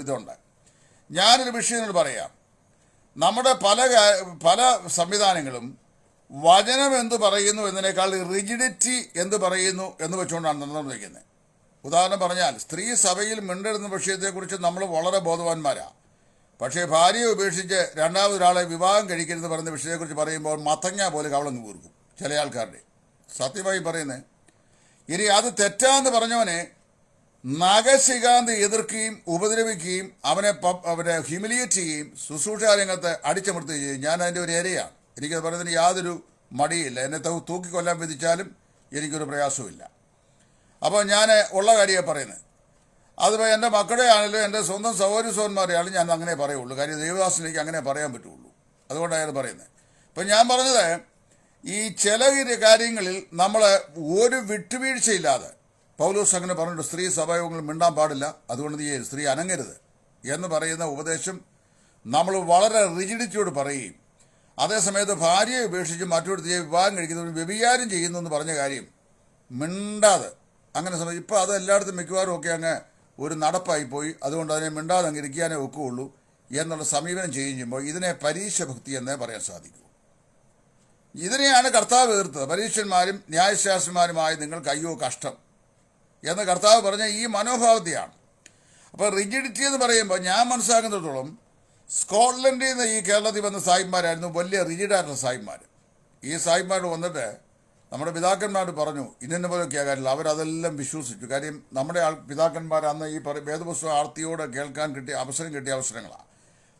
ഇതുണ്ട്. ഞാനൊരു വിഷയങ്ങൾ പറയാം. നമ്മുടെ പല സംവിധാനങ്ങളും വചനം എന്ത് പറയുന്നു എന്നതിനേക്കാൾ റിജിഡിറ്റി എന്ത് പറയുന്നു എന്ന് വെച്ചുകൊണ്ടാണ് നടന്നുകൊണ്ടിരിക്കുന്നത്. ഉദാഹരണം പറഞ്ഞാൽ, സ്ത്രീ സഭയിൽ മിണ്ടരുന്ന വിഷയത്തെക്കുറിച്ച് നമ്മൾ വളരെ ബോധവാന്മാരാണ്. പക്ഷേ ഭാര്യയെ ഉപേക്ഷിച്ച് രണ്ടാമതൊരാളെ വിവാഹം കഴിക്കരുത് പറയുന്ന വിഷയത്തെക്കുറിച്ച് പറയുമ്പോൾ മത്തങ്ങ പോലെ കവളങ്ങ് കൂർക്കും ചില ആൾക്കാരുടെ. സത്യമായി പറയുന്നത്, ഇനി അത് തെറ്റാന്ന് പറഞ്ഞവനെ നഖശികാന്തി എതിർക്കുകയും ഉപദ്രവിക്കുകയും അവനെ ഹ്യൂമിലിയേറ്റ് ചെയ്യുകയും ശുശ്രൂഷ രംഗത്ത് അടിച്ചമർത്തുകയും ചെയ്യും. ഞാൻ അതിൻ്റെ ഒരു ഇരയാണ്. എനിക്കത് പറയുന്നതിന് യാതൊരു മടിയില്ല. എന്നെ തൂക്കിക്കൊല്ലാൻ വിധിച്ചാലും എനിക്കൊരു പ്രയാസവുമില്ല. അപ്പോൾ ഞാൻ ഉള്ള കാര്യമാണ് പറയുന്നത്. അതിപ്പോൾ എൻ്റെ മക്കളെ ആണെങ്കിലും എൻ്റെ സ്വന്തം സഹോദരന്മാരെയാണെങ്കിലും ഞാൻ അങ്ങനെ പറയുള്ളൂ. കാര്യം ദൈവദാസനിലേക്ക് അങ്ങനെ പറയാൻ പറ്റുള്ളൂ. അതുകൊണ്ടാണ് പറയുന്നത്. ഇപ്പം ഞാൻ പറഞ്ഞത്, ഈ ചില കാര്യങ്ങളിൽ നമ്മൾ ഒരു വിട്ടുവീഴ്ചയില്ലാതെ, പൗലോസ് അങ്ങനെ പറഞ്ഞിട്ട് സ്ത്രീ സഭായോഗങ്ങൾ മിണ്ടാൻ പാടില്ല, അതുകൊണ്ട് നീ സ്ത്രീ അനങ്ങരുത് എന്ന് പറയുന്ന ഉപദേശം നമ്മൾ വളരെ റിജിഡിറ്റിയോട് പറയുകയും, അതേസമയത്ത് ഭാര്യയെ ഉപേക്ഷിച്ച് മറ്റൊരു സ്ത്രീയെ വിവാഹം കഴിക്കുന്നവർ വ്യഭിചാരം ചെയ്യുന്നു എന്ന് പറഞ്ഞ കാര്യം മിണ്ടാതെ അങ്ങനെ സമയം ഇപ്പോൾ അത് എല്ലായിടത്തും മിക്കവാറും ഒക്കെ അങ്ങ് ഒരു നടപ്പായിപ്പോയി. അതുകൊണ്ട് അതിനെ മിണ്ടാതെ അങ്ങ് ഇരിക്കാനേ ഒക്കുകയുള്ളൂ എന്നുള്ള സമീപനം ചെയ്യുമ്പോൾ ഇതിനെ പരീക്ഷഭക്തി എന്നേ പറയാൻ സാധിക്കൂ. ഇതിനെയാണ് കർത്താവ് എതിർത്തത്. പരീക്ഷന്മാരും ന്യായശാസ്ത്രന്മാരുമായി നിങ്ങൾക്ക് അയ്യോ കഷ്ടം എന്ന് കർത്താവ് പറഞ്ഞ ഈ മനോഭാവത്തെയാണ്. അപ്പോൾ റിജിഡിറ്റി എന്ന് പറയുമ്പോൾ ഞാൻ മനസ്സിലാക്കുന്നിടത്തോളം സ്കോട്ട്ലൻഡിൽ നിന്ന് ഈ കേരളത്തിൽ വന്ന സായിന്മാരായിരുന്നു വലിയ റിജിഡായിട്ടുള്ള സായിന്മാർ. ഈ സായിന്മാർ വന്നിട്ട് നമ്മുടെ പിതാക്കന്മാർ പറഞ്ഞു ഇന്ന പോലെയൊക്കെയാ കാര്യമില്ല. അവരതെല്ലാം വിശ്വസിച്ചു. കാര്യം നമ്മുടെ പിതാക്കന്മാർ അന്ന് ഈ വേദപുസ്തകം ആർത്തിയോടെ കേൾക്കാൻ കിട്ടിയ അവസരങ്ങളാണ്.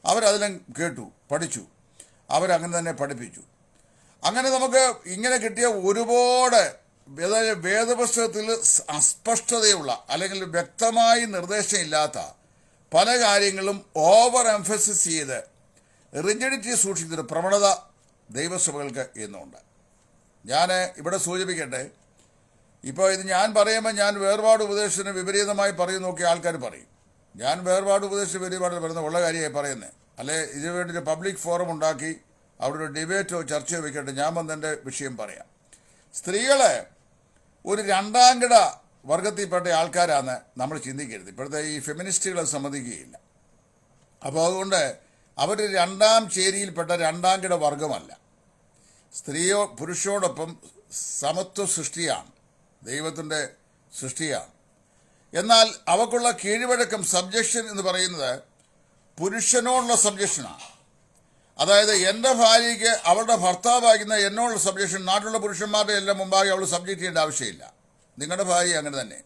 അവരതെല്ലാം കേട്ടു, പഠിച്ചു, അവരങ്ങനെ തന്നെ പഠിപ്പിച്ചു. അങ്ങനെ നമുക്ക് ഇങ്ങനെ കിട്ടിയ ഒരുപാട് വേദപുസ്തകത്തിൽ അസ്പഷ്ടതയുള്ള അല്ലെങ്കിൽ വ്യക്തമായി നിർദ്ദേശമില്ലാത്ത പല കാര്യങ്ങളും ഓവർ എംഫസിസ് ചെയ്ത് റിജിഡിറ്റി സൂക്ഷിക്കുന്ന പ്രവണത ദൈവസഭകൾക്ക് ഇന്നുണ്ട്. ഞാൻ ഇവിടെ സൂചിപ്പിക്കട്ടെ, ഇപ്പോൾ ഇത് ഞാൻ പറയുമ്പോൾ ഞാൻ വേർപാട് ഉപദേശത്തിന് വിപരീതമായി പറയും നോക്കിയ ആൾക്കാർ പറയും. ഞാൻ വേർപാട് ഉപദേശത്തിന് വിപരീതമായിട്ട് പറയുന്ന ഉള്ള കാര്യമായി പറയുന്നത്. അല്ലെ ഇതിനു വേണ്ടി ഒരു പബ്ലിക് ഫോറം ഉണ്ടാക്കി അവിടെ ഒരു ഡിബേറ്റോ ചർച്ചയോ വെക്കട്ടെ, ഞാൻ വന്നെൻ്റെ വിഷയം പറയാം. സ്ത്രീകളെ ഒരു രണ്ടാംകിട വർഗത്തിൽപ്പെട്ട ആൾക്കാരാണ് നമ്മൾ ചിന്തിക്കരുത്. ഇപ്പോഴത്തെ ഈ ഫെമിനിസ്റ്റുകളെ സമ്മതിക്കുകയില്ല. അപ്പോൾ അതുകൊണ്ട് അവർ രണ്ടാം ചേരിയിൽപ്പെട്ട രണ്ടാംകിട വർഗമല്ല. പുരുഷോടൊപ്പം സമത്വ സൃഷ്ടിയാണ്, ദൈവത്തിൻ്റെ സൃഷ്ടിയാണ്. എന്നാൽ അവക്കുള്ള കീഴ്വഴക്കം, സബ്ജക്ഷൻ എന്ന് പറയുന്നത് പുരുഷനോടുള്ള സബ്ജക്ഷനാണ്. അതായത് എൻ്റെ ഭാര്യയ്ക്ക് അവളുടെ ഭർത്താവാകുന്ന എന്നോടുള്ള സബ്ജക്ഷൻ നാട്ടിലുള്ള പുരുഷന്മാരുടെ എല്ലാം മുമ്പാകെ അവൾ സബ്ജക്റ്റ് ചെയ്യേണ്ട ആവശ്യമില്ല. നിങ്ങളുടെ ഭാര്യ അങ്ങനെ തന്നെ.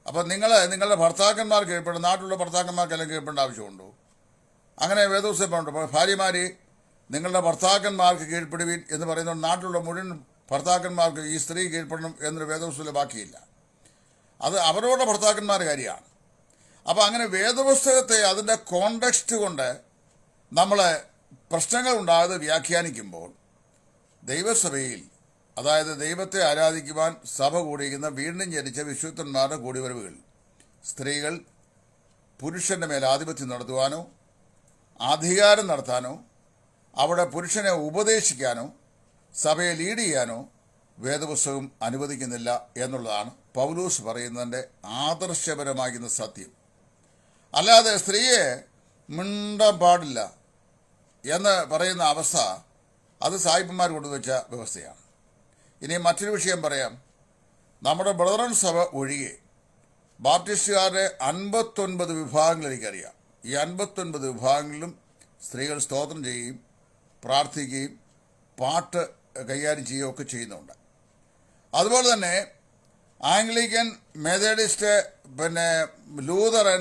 അപ്പം നിങ്ങളുടെ ഭർത്താക്കന്മാർ കീഴ്പ്പെടണം, നാട്ടിലുള്ള ഭർത്താക്കന്മാർക്കെല്ലാം കീഴ്പ്പെടേണ്ട ആവശ്യമുണ്ടോ? അങ്ങനെ വേദപുസ്തകമുണ്ട്. ഭാര്യമാർ നിങ്ങളുടെ ഭർത്താക്കന്മാർക്ക് കീഴ്പ്പെടുവിൻ എന്ന് പറയുന്നത് നാട്ടിലുള്ള മുഴുവൻ ഭർത്താക്കന്മാർക്ക് ഈ സ്ത്രീ കീഴ്പ്പെടണം എന്നൊരു വേദപുസ്തകത്തിൽ ബാക്കിയില്ല. അത് അവരുടെ ഭർത്താക്കന്മാരുടെ കാര്യമാണ്. അപ്പോൾ അങ്ങനെ വേദപുസ്തകത്തെ അതിൻ്റെ കോണ്ടെക്സ്റ്റ് കൊണ്ട് നമ്മൾ പ്രശ്നങ്ങൾ ഉണ്ടാകാതെ വ്യാഖ്യാനിക്കുമ്പോൾ ദൈവസഭയിൽ, അതായത് ദൈവത്തെ ആരാധിക്കുവാൻ സഭ കൂടിയിരിക്കുന്ന വീണ്ടും ജനിച്ച വിശുദ്ധന്മാരുടെ കൂടിവരവുകൾ സ്ത്രീകൾ പുരുഷന്റെ മേൽ ആധിപത്യം നടത്തുവാനോ അധികാരം നടത്താനോ അവിടെ പുരുഷനെ ഉപദേശിക്കാനോ സഭയെ ലീഡ് ചെയ്യാനോ വേദപുസ്തകം അനുവദിക്കുന്നില്ല എന്നുള്ളതാണ് പൗലോസ് പറയുന്നതിൻ്റെ ആദർശപരമാകുന്ന സത്യം. അല്ലാതെ സ്ത്രീയെ മിണ്ടാൻ പാടില്ല എന്ന് പറയുന്ന അവസ്ഥ അത് സായിപ്പന്മാർ കൊണ്ടുവച്ച വ്യവസ്ഥയാണ്. ഇനി മറ്റൊരു വിഷയം പറയാം. നമ്മുടെ ബ്രദറൻ സഭ ഒഴികെ ബാപ്റ്റിസ്റ്റുകാരുടെ 59 വിഭാഗങ്ങൾ എനിക്കറിയാം. ഈ 59 വിഭാഗങ്ങളിലും സ്ത്രീകൾ സ്തോത്രം ചെയ്യുകയും പ്രാർത്ഥിക്കുകയും പാട്ട് കൈകാര്യം ചെയ്യുകയും ഒക്കെ ചെയ്യുന്നുണ്ട്. അതുപോലെ തന്നെ Anglican, Methodist, Lutheran,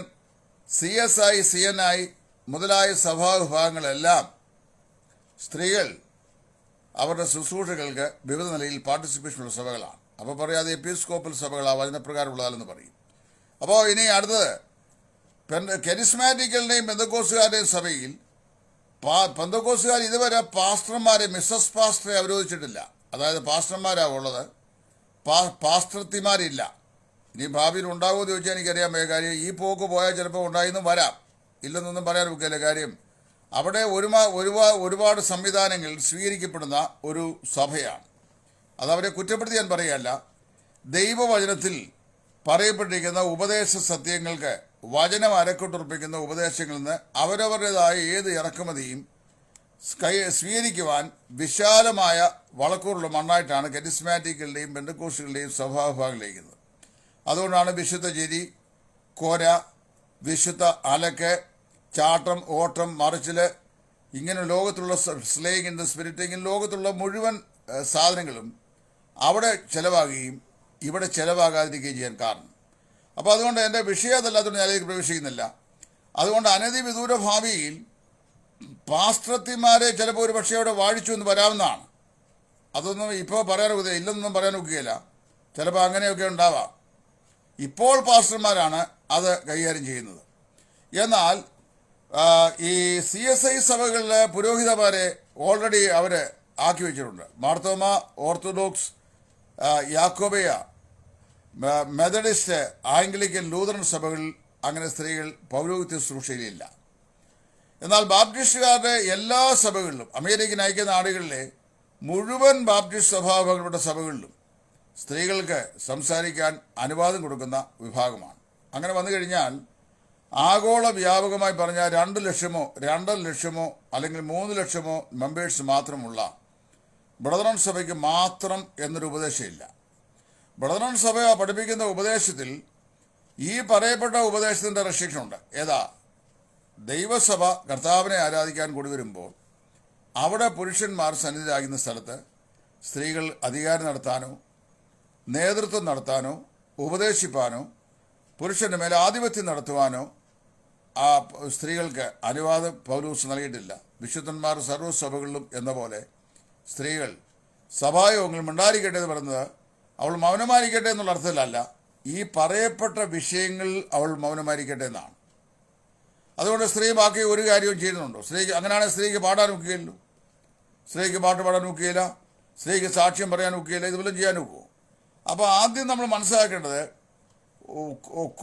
CSI, CNI മുതലായ സഭാവിഭാഗങ്ങളെല്ലാം സ്ത്രീകൾ അവരുടെ ശുശ്രൂഷകൾക്ക് വിവിധ നിലയിൽ പാർട്ടിസിപ്പേഷനുള്ള സഭകളാണ്. അപ്പോൾ പറയാതെ എപ്പിസ്കോപ്പൽ സഭകൾ വചനപ്രകാരമുള്ളതാണെന്ന് പറയും. അപ്പോൾ ഇനി അടുത്തത് കരിസ്മാറ്റിക്കലിൻ്റെയും പെന്തക്കോസ്തുകാരുടെയും സഭയിൽ പെന്തക്കോസ്തുകാർ ഇതുവരെ പാസ്റ്റർമാരെ, മിസ്സസ് പാസ്റ്ററെ അവരോധിച്ചിട്ടില്ല. അതായത് പാസ്റ്റർമാരാണ് ഉള്ളത്, പാസ്റ്റർത്തിമാരില്ല. ഇനി ഭാവിയിൽ ഉണ്ടാകുമോ എന്ന് ചോദിച്ചാൽ എനിക്കറിയാൻ വയ്യ. കാര്യം ഈ പോക്ക് പോയാൽ ചിലപ്പോൾ ഉണ്ടായെന്നും വരാം, ഇല്ലെന്നൊന്നും പറയാൻ ഒക്കില്ല. കാര്യം അവിടെ ഒരുപാട് സംവിധാനങ്ങൾ സ്വീകരിക്കപ്പെടുന്ന ഒരു സഭയാണ്. അതവരെ കുറ്റപ്പെടുത്തി ഞാൻ പറയുകയല്ല. ദൈവവചനത്തിൽ പറയപ്പെട്ടിരിക്കുന്ന ഉപദേശ സത്യങ്ങൾക്ക്, വചനം അരക്കൊട്ടുറപ്പിക്കുന്ന ഉപദേശങ്ങളിൽ നിന്ന് അവരവരുടേതായ ഏത് ഇറക്കുമതിയും സ്വീകരിക്കുവാൻ വിശാലമായ വളക്കൂറുള്ള മണ്ണായിട്ടാണ് കരിസ്മാറ്റിക്കുകളുടെയും പെന്തക്കോസ്റ്റുകളുടെയും സഭാവിഭാഗങ്ങളിരിക്കുന്നത്. അതുകൊണ്ടാണ് വിശുദ്ധ ചിരി, കോര, വിശുദ്ധ അലക്ക്, ചാട്ടം, ഓട്ടം, മറിച്ചിൽ, ഇങ്ങനെ ലോകത്തുള്ള സ്ലേയിങ് ഇൻ ദ സ്പിരിറ്റ്, ഇങ്ങനെ ലോകത്തുള്ള മുഴുവൻ സാധനങ്ങളും അവിടെ ചിലവാകുകയും ഇവിടെ ചിലവാകാതിരിക്കുകയും ചെയ്യാൻ കാരണം. അപ്പോൾ അതുകൊണ്ട് എൻ്റെ വിഷയം അതല്ലാത്തതുകൊണ്ട് ഞാനിലേക്ക് പ്രവേശിക്കുന്നില്ല. അതുകൊണ്ട് അനധി വിദൂര ഭാവിയിൽ പാസ്റ്റർമാരെ ചിലപ്പോൾ ഒരു പക്ഷേ അവിടെ വാഴിച്ചു എന്ന് വരാവുന്നതാണ്. അതൊന്നും ഇപ്പോൾ പറയാനൊക്കെ ഇല്ലെന്നൊന്നും പറയാനൊക്കുകയില്ല. ചിലപ്പോൾ അങ്ങനെയൊക്കെ ഉണ്ടാവാം. ഇപ്പോൾ പാസ്റ്റർമാരാണ് അത് കൈകാര്യം ചെയ്യുന്നത്. എന്നാൽ ഈ CSI സഭകളിലെ പുരോഹിതന്മാരെ ഓൾറെഡി അവർ ആക്കി വെച്ചിട്ടുണ്ട്. Marthoma, orthodox, Yakobaya, Methodist, Anglican, Lutheran സഭകളിൽ അങ്ങനെ സ്ത്രീകൾ പൗരോഹിത്യ ശുശ്രൂഷയിലില്ല. എന്നാൽ ബാപ്റ്റിസ്റ്റുകാരുടെ എല്ലാ സഭകളിലും, അമേരിക്കൻ ഐക്യനാടുകളിലെ മുഴുവൻ ബാപ്റ്റിസ്റ്റ് സഭാകളുടെ സഭകളിലും സ്ത്രീകൾക്ക് സംസാരിക്കാൻ അനുവാദം കൊടുക്കുന്ന വിഭാഗമാണ്. അങ്ങനെ വന്നു കഴിഞ്ഞാൽ ആഗോള വ്യാപകമായി പറഞ്ഞാൽ 2 ലക്ഷമോ 2.5 ലക്ഷമോ അല്ലെങ്കിൽ 3 ലക്ഷമോ മെമ്പേഴ്സ് മാത്രമുള്ള ബ്രദറൻ സഭയ്ക്ക് മാത്രം എന്നൊരു ഉപദേശമില്ല. ബ്രദറൻ സഭ പഠിപ്പിക്കുന്ന ഉപദേശത്തിൽ ഈ പറയപ്പെട്ട ഉപദേശത്തിൻ്റെ റെസ്ട്രിക്ഷൻ ഉണ്ട്. ഏതാ? ദൈവസഭ കർത്താവിനെ ആരാധിക്കാൻ കൂടി വരുമ്പോൾ അവിടെ പുരുഷന്മാർ സന്നിധിയാകുന്ന സ്ഥലത്ത് സ്ത്രീകൾ അധികാരം നടത്താനോ നേതൃത്വം നടത്താനോ ഉപദേശിപ്പാനോ പുരുഷന്റെ മേലെ ആധിപത്യം നടത്തുവാനോ ആ സ്ത്രീകൾക്ക് അനുവാദം പൗലോസ് നൽകിയിട്ടില്ല. വിശുദ്ധന്മാർ സർവ്വസഭകളിലും എന്ന പോലെ സ്ത്രീകൾ സഭായോഗങ്ങൾ മിണ്ടായിരിക്കട്ടെ എന്ന് പറയുന്നത് അവൾ മൗനമായിരിക്കട്ടെ എന്നുള്ള അർത്ഥത്തിലല്ല, ഈ പറയപ്പെട്ട വിഷയങ്ങളിൽ അവൾ മൗനമായിരിക്കട്ടെ എന്നാണ്. അതുകൊണ്ട് സ്ത്രീ ബാക്കി ഒരു കാര്യവും ചെയ്യുന്നുണ്ടോ? സ്ത്രീക്ക് അങ്ങനെയാണെങ്കിൽ സ്ത്രീക്ക് പാടാൻ ഒക്കുകയില്ലല്ലോ, സ്ത്രീക്ക് പാട്ട് പാടാൻ ഒക്കുകയില്ല, സ്ത്രീക്ക് സാക്ഷ്യം പറയാൻ ഒക്കുകയില്ല, ഇതുപോലെ ചെയ്യാൻ ഒക്കുമോ? അപ്പോൾ ആദ്യം നമ്മൾ മനസ്സിലാക്കേണ്ടത്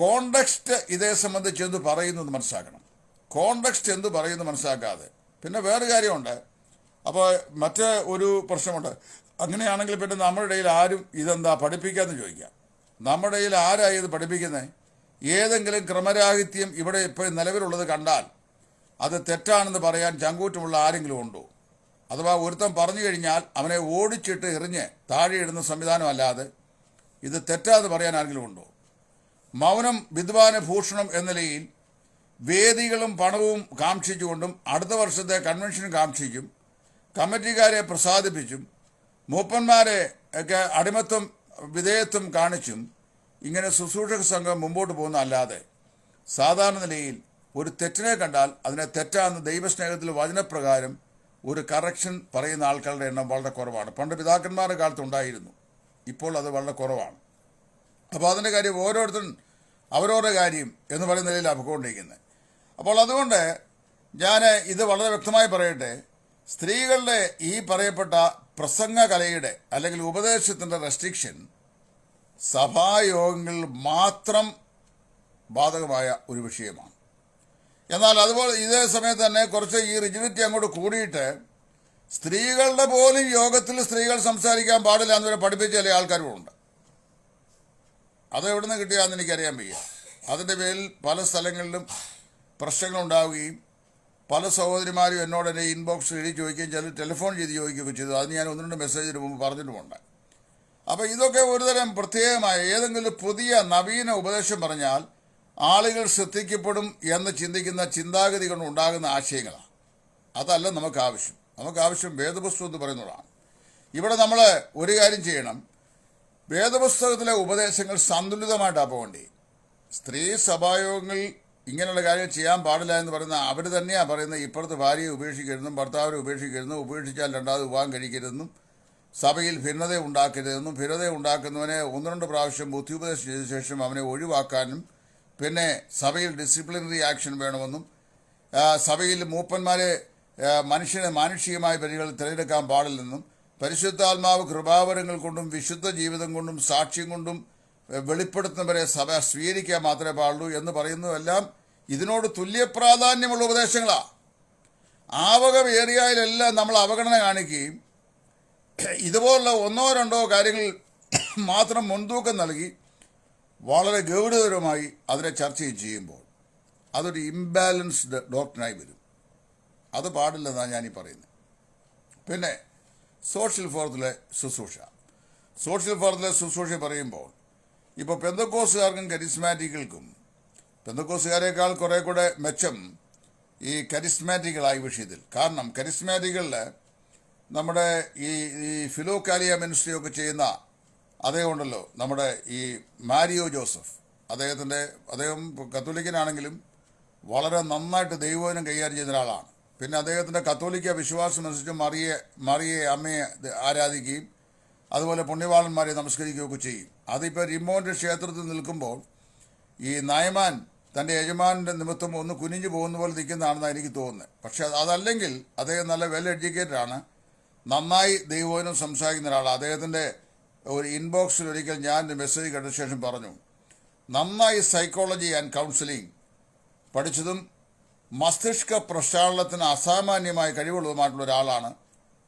കോണ്ടെക്സ്റ്റ് ഇതേ സംബന്ധിച്ച് എന്ത് പറയുന്നത് മനസ്സിലാക്കണം. കോണ്ടെക്സ്റ്റ് എന്ത് പറയുന്നത് മനസ്സിലാക്കാതെ പിന്നെ വേറെ കാര്യമുണ്ട്. അപ്പോൾ മറ്റേ ഒരു പ്രശ്നമുണ്ട്. അങ്ങനെയാണെങ്കിൽ പിന്നെ നമ്മുടെ ഇടയിൽ ആരും ഇതെന്താ പഠിപ്പിക്കാമെന്ന് ചോദിക്കാം. നമ്മുടെ ഇടയിൽ ആരായി ഇത് പഠിപ്പിക്കുന്നത്? ഏതെങ്കിലും ക്രമരാഹിത്യം ഇവിടെ ഇപ്പോൾ നിലവിലുള്ളത് കണ്ടാൽ അത് തെറ്റാണെന്ന് പറയാൻ ചങ്കൂറ്റമുള്ള ആരെങ്കിലും ഉണ്ടോ? അഥവാ ഒരുത്തം പറഞ്ഞു കഴിഞ്ഞാൽ അവനെ ഓടിച്ചിട്ട് എറിഞ്ഞ് താഴെ ഇടുന്ന സംവിധാനമല്ലാതെ ഇത് തെറ്റാന്ന് പറയാൻ ആരെങ്കിലും ഉണ്ടോ? മൗനം വിദ്വാന ഭൂഷണം എന്ന നിലയിൽ വേദികളും പണവും കാക്ഷിച്ചുകൊണ്ടും അടുത്ത വർഷത്തെ കൺവെൻഷൻ കാക്ഷിച്ചും കമ്മിറ്റിക്കാരെ പ്രസാദിപ്പിച്ചും മൂപ്പന്മാരെ ഒക്കെ അടിമത്വം വിധേയത്വം കാണിച്ചും ഇങ്ങനെ ശുശ്രൂഷക സംഘം മുമ്പോട്ട് പോകുന്ന അല്ലാതെ സാധാരണ നിലയിൽ ഒരു തെറ്റിനെ കണ്ടാൽ അതിനെ തെറ്റാന്ന് ദൈവസ്നേഹത്തിൽ വചനപ്രകാരം ഒരു കറക്ഷൻ പറയുന്ന ആൾക്കാരുടെ എണ്ണം വളരെ കുറവാണ്. പണ്ട് പിതാക്കന്മാരുടെ കാലത്ത് ഉണ്ടായിരുന്നു, ഇപ്പോൾ അത് വളരെ കുറവാണ്. അപ്പോൾ അതിൻ്റെ കാര്യം ഓരോരുത്തരും അവരവരുടെ കാര്യം എന്ന് പറയുന്ന നിലയിലാണ് പോയിക്കൊണ്ടിരിക്കുന്നത്. അപ്പോൾ അതുകൊണ്ട് ഞാൻ ഇത് വളരെ വ്യക്തമായി പറയട്ടെ, സ്ത്രീകളുടെ ഈ പറയപ്പെട്ട പ്രസംഗ കലയുടെ അല്ലെങ്കിൽ ഉപദേശത്തിൻ്റെ റെസ്ട്രിക്ഷൻ സഭായോഗങ്ങളിൽ മാത്രം ബാധകമായ ഒരു വിഷയമാണ്. എന്നാൽ അതുപോലെ ഇതേ സമയത്ത് തന്നെ കുറച്ച് ഈ റിജിഡിറ്റി അങ്ങോട്ട് കൂടിയിട്ട് സ്ത്രീകളുടെ പോലും യോഗത്തിൽ സ്ത്രീകൾ സംസാരിക്കാൻ പാടില്ല എന്നവരെ പഠിപ്പിച്ച ചില ആൾക്കാരുമുണ്ട്. അത് എവിടെ നിന്ന് കിട്ടിയാന്ന് എനിക്കറിയാൻ വയ്യ. അതിൻ്റെ പേരിൽ പല സ്ഥലങ്ങളിലും പ്രശ്നങ്ങളുണ്ടാവുകയും പല സഹോദരിമാരും എന്നോട് എൻ്റെ ഇൻബോക്സ് എഴുതി ചോദിക്കുകയും ചില ടെലിഫോൺ ചെയ്ത് ചോദിക്കുകയൊക്കെ ചെയ്തു. അത് ഞാൻ 1-2 മെസ്സേജിന് മുമ്പ് പറഞ്ഞിട്ടുമുണ്ട്. അപ്പോൾ ഇതൊക്കെ ഒരുതരം പ്രത്യേകമായ ഏതെങ്കിലും പുതിയ നവീന ഉപദേശം പറഞ്ഞാൽ ആളുകൾ ശ്രദ്ധിക്കപ്പെടും എന്ന് ചിന്തിക്കുന്ന ചിന്താഗതി കൊണ്ട് ഉണ്ടാകുന്ന ആശയങ്ങളാണ്. അതല്ല നമുക്ക് ആവശ്യം. നമുക്ക് ആവശ്യം വേദപുസ്തകം എന്ന് പറയുന്നതാണ്. ഇവിടെ നമ്മൾ ഒരു കാര്യം ചെയ്യണം, വേദപുസ്തകത്തിലെ ഉപദേശങ്ങൾ സന്തുലിതമായിട്ടാണ് പോകേണ്ടത്. സ്ത്രീ സഭായോഗങ്ങളിൽ ഇങ്ങനെയുള്ള കാര്യം ചെയ്യാൻ പാടില്ല എന്ന് പറയുന്ന അവർ തന്നെയാണ് പറയുന്നത്. ഇപ്പുറത്ത് ഭാര്യയെ ഉപേക്ഷിക്കരുതെന്നും ഭർത്താവിനെ ഉപേക്ഷിക്കരുതെന്നും ഉപേക്ഷിച്ചാൽ രണ്ടാമത് വിവാഹം കഴിക്കരുതെന്നും സഭയിൽ ഭിന്നത ഉണ്ടാക്കരുതെന്നും ഭിന്നത ഉണ്ടാക്കുന്നവനെ 1-2 പ്രാവശ്യം ബുദ്ധിയുപദേശം ചെയ്ത ശേഷം അവനെ ഒഴിവാക്കാനും പിന്നെ സഭയിൽ ഡിസിപ്ലിനറി ആക്ഷൻ വേണമെന്നും സഭയിൽ മൂപ്പന്മാരെ മനുഷ്യനെ മാനുഷികമായ പരികളിൽ തിരഞ്ഞെടുക്കാൻ പാടില്ലെന്നും പരിശുദ്ധാത്മാവ് കൃപാവരങ്ങൾ കൊണ്ടും വിശുദ്ധ ജീവിതം കൊണ്ടും സാക്ഷ്യം കൊണ്ടും വെളിപ്പെടുത്തുന്നവരെ സഭ സ്വീകരിക്കാൻ മാത്രമേ പാടുള്ളൂ എന്ന് പറയുന്നതെല്ലാം ഇതിനോട് തുല്യ പ്രാധാന്യമുള്ള ഉപദേശങ്ങളാണ്. ആവക ഏരിയയിലെല്ലാം നമ്മൾ അവഗണന കാണിക്കുകയും ഇതുപോലുള്ള 1-2 കാര്യങ്ങൾ മാത്രം മുൻതൂക്കം നൽകി വളരെ ഗൗരവതരമായി അതിനെ ചർച്ച ചെയ്യുമ്പോൾ അതൊരു ഇംബാലൻസ്ഡ് ഡോക്ടറിനായി വരും. അത് പാടില്ലെന്നാണ് ഞാനീ പറയുന്നത്. പിന്നെ സോഷ്യൽ ഫോറത്തിലെ ശുശ്രൂഷ പറയുമ്പോൾ ഇപ്പോൾ പെന്തക്കോസുകാർക്കും കരിസ്മാറ്റിക്കുകൾക്കും പെന്തക്കോസുകാരേക്കാൾ കുറെ കൂടെ മെച്ചം ഈ കരിസ്മാറ്റിക്കുകളായ വിഷയത്തിൽ. കാരണം കരിസ്മാറ്റിക്കുകളിൽ നമ്മുടെ ഈ ഫിലോകാലിയ മിനിസ്ട്രി ഒക്കെ ചെയ്യുന്ന അതേ ഉണ്ടല്ലോ നമ്മുടെ ഈ മാരിയോ ജോസഫ്, അദ്ദേഹം കത്തോലിക്കനാണെങ്കിലും വളരെ നന്നായിട്ട് ദൈവവചനം കൈകാര്യം ചെയ്യുന്ന ഒരാളാണ്. പിന്നെ അദ്ദേഹത്തിൻ്റെ കത്തോലിക്ക വിശ്വാസം അനുസരിച്ച് മറിയെ അമ്മയെ ആരാധിക്കുകയും അതുപോലെ പുണ്യവാളന്മാരെ നമസ്കരിക്കുകയൊക്കെ ചെയ്യും. അതിപ്പോൾ റിമോന്റെ ക്ഷേത്രത്തിൽ നിൽക്കുമ്പോൾ ഈ നയമാൻ തൻ്റെ യജമാനൻ്റെ നിമിത്തം ഒന്ന് കുനിഞ്ഞു പോകുന്ന പോലെ നിൽക്കുന്നതാണെന്നാണ് എനിക്ക് തോന്നുന്നത്. പക്ഷെ അതല്ലെങ്കിൽ അദ്ദേഹം നല്ല വെൽ എഡ്യൂക്കേറ്റഡ് ആണ്, നന്നായി ദൈവവചനം സംസാരിക്കുന്ന ഒരാളാണ്. അദ്ദേഹത്തിൻ്റെ ഒരു ഇൻബോക്സിൽ ഒരിക്കൽ ഞാൻ മെസ്സേജ് കേട്ട ശേഷം പറഞ്ഞു, നന്നായി സൈക്കോളജി ആൻഡ് കൗൺസിലിംഗ് പഠിച്ചതും മസ്തിഷ്ക പ്രക്ഷാളനത്തിന് അസാമാന്യമായ കഴിവുള്ളതുമായിട്ടുള്ള ഒരാളാണ്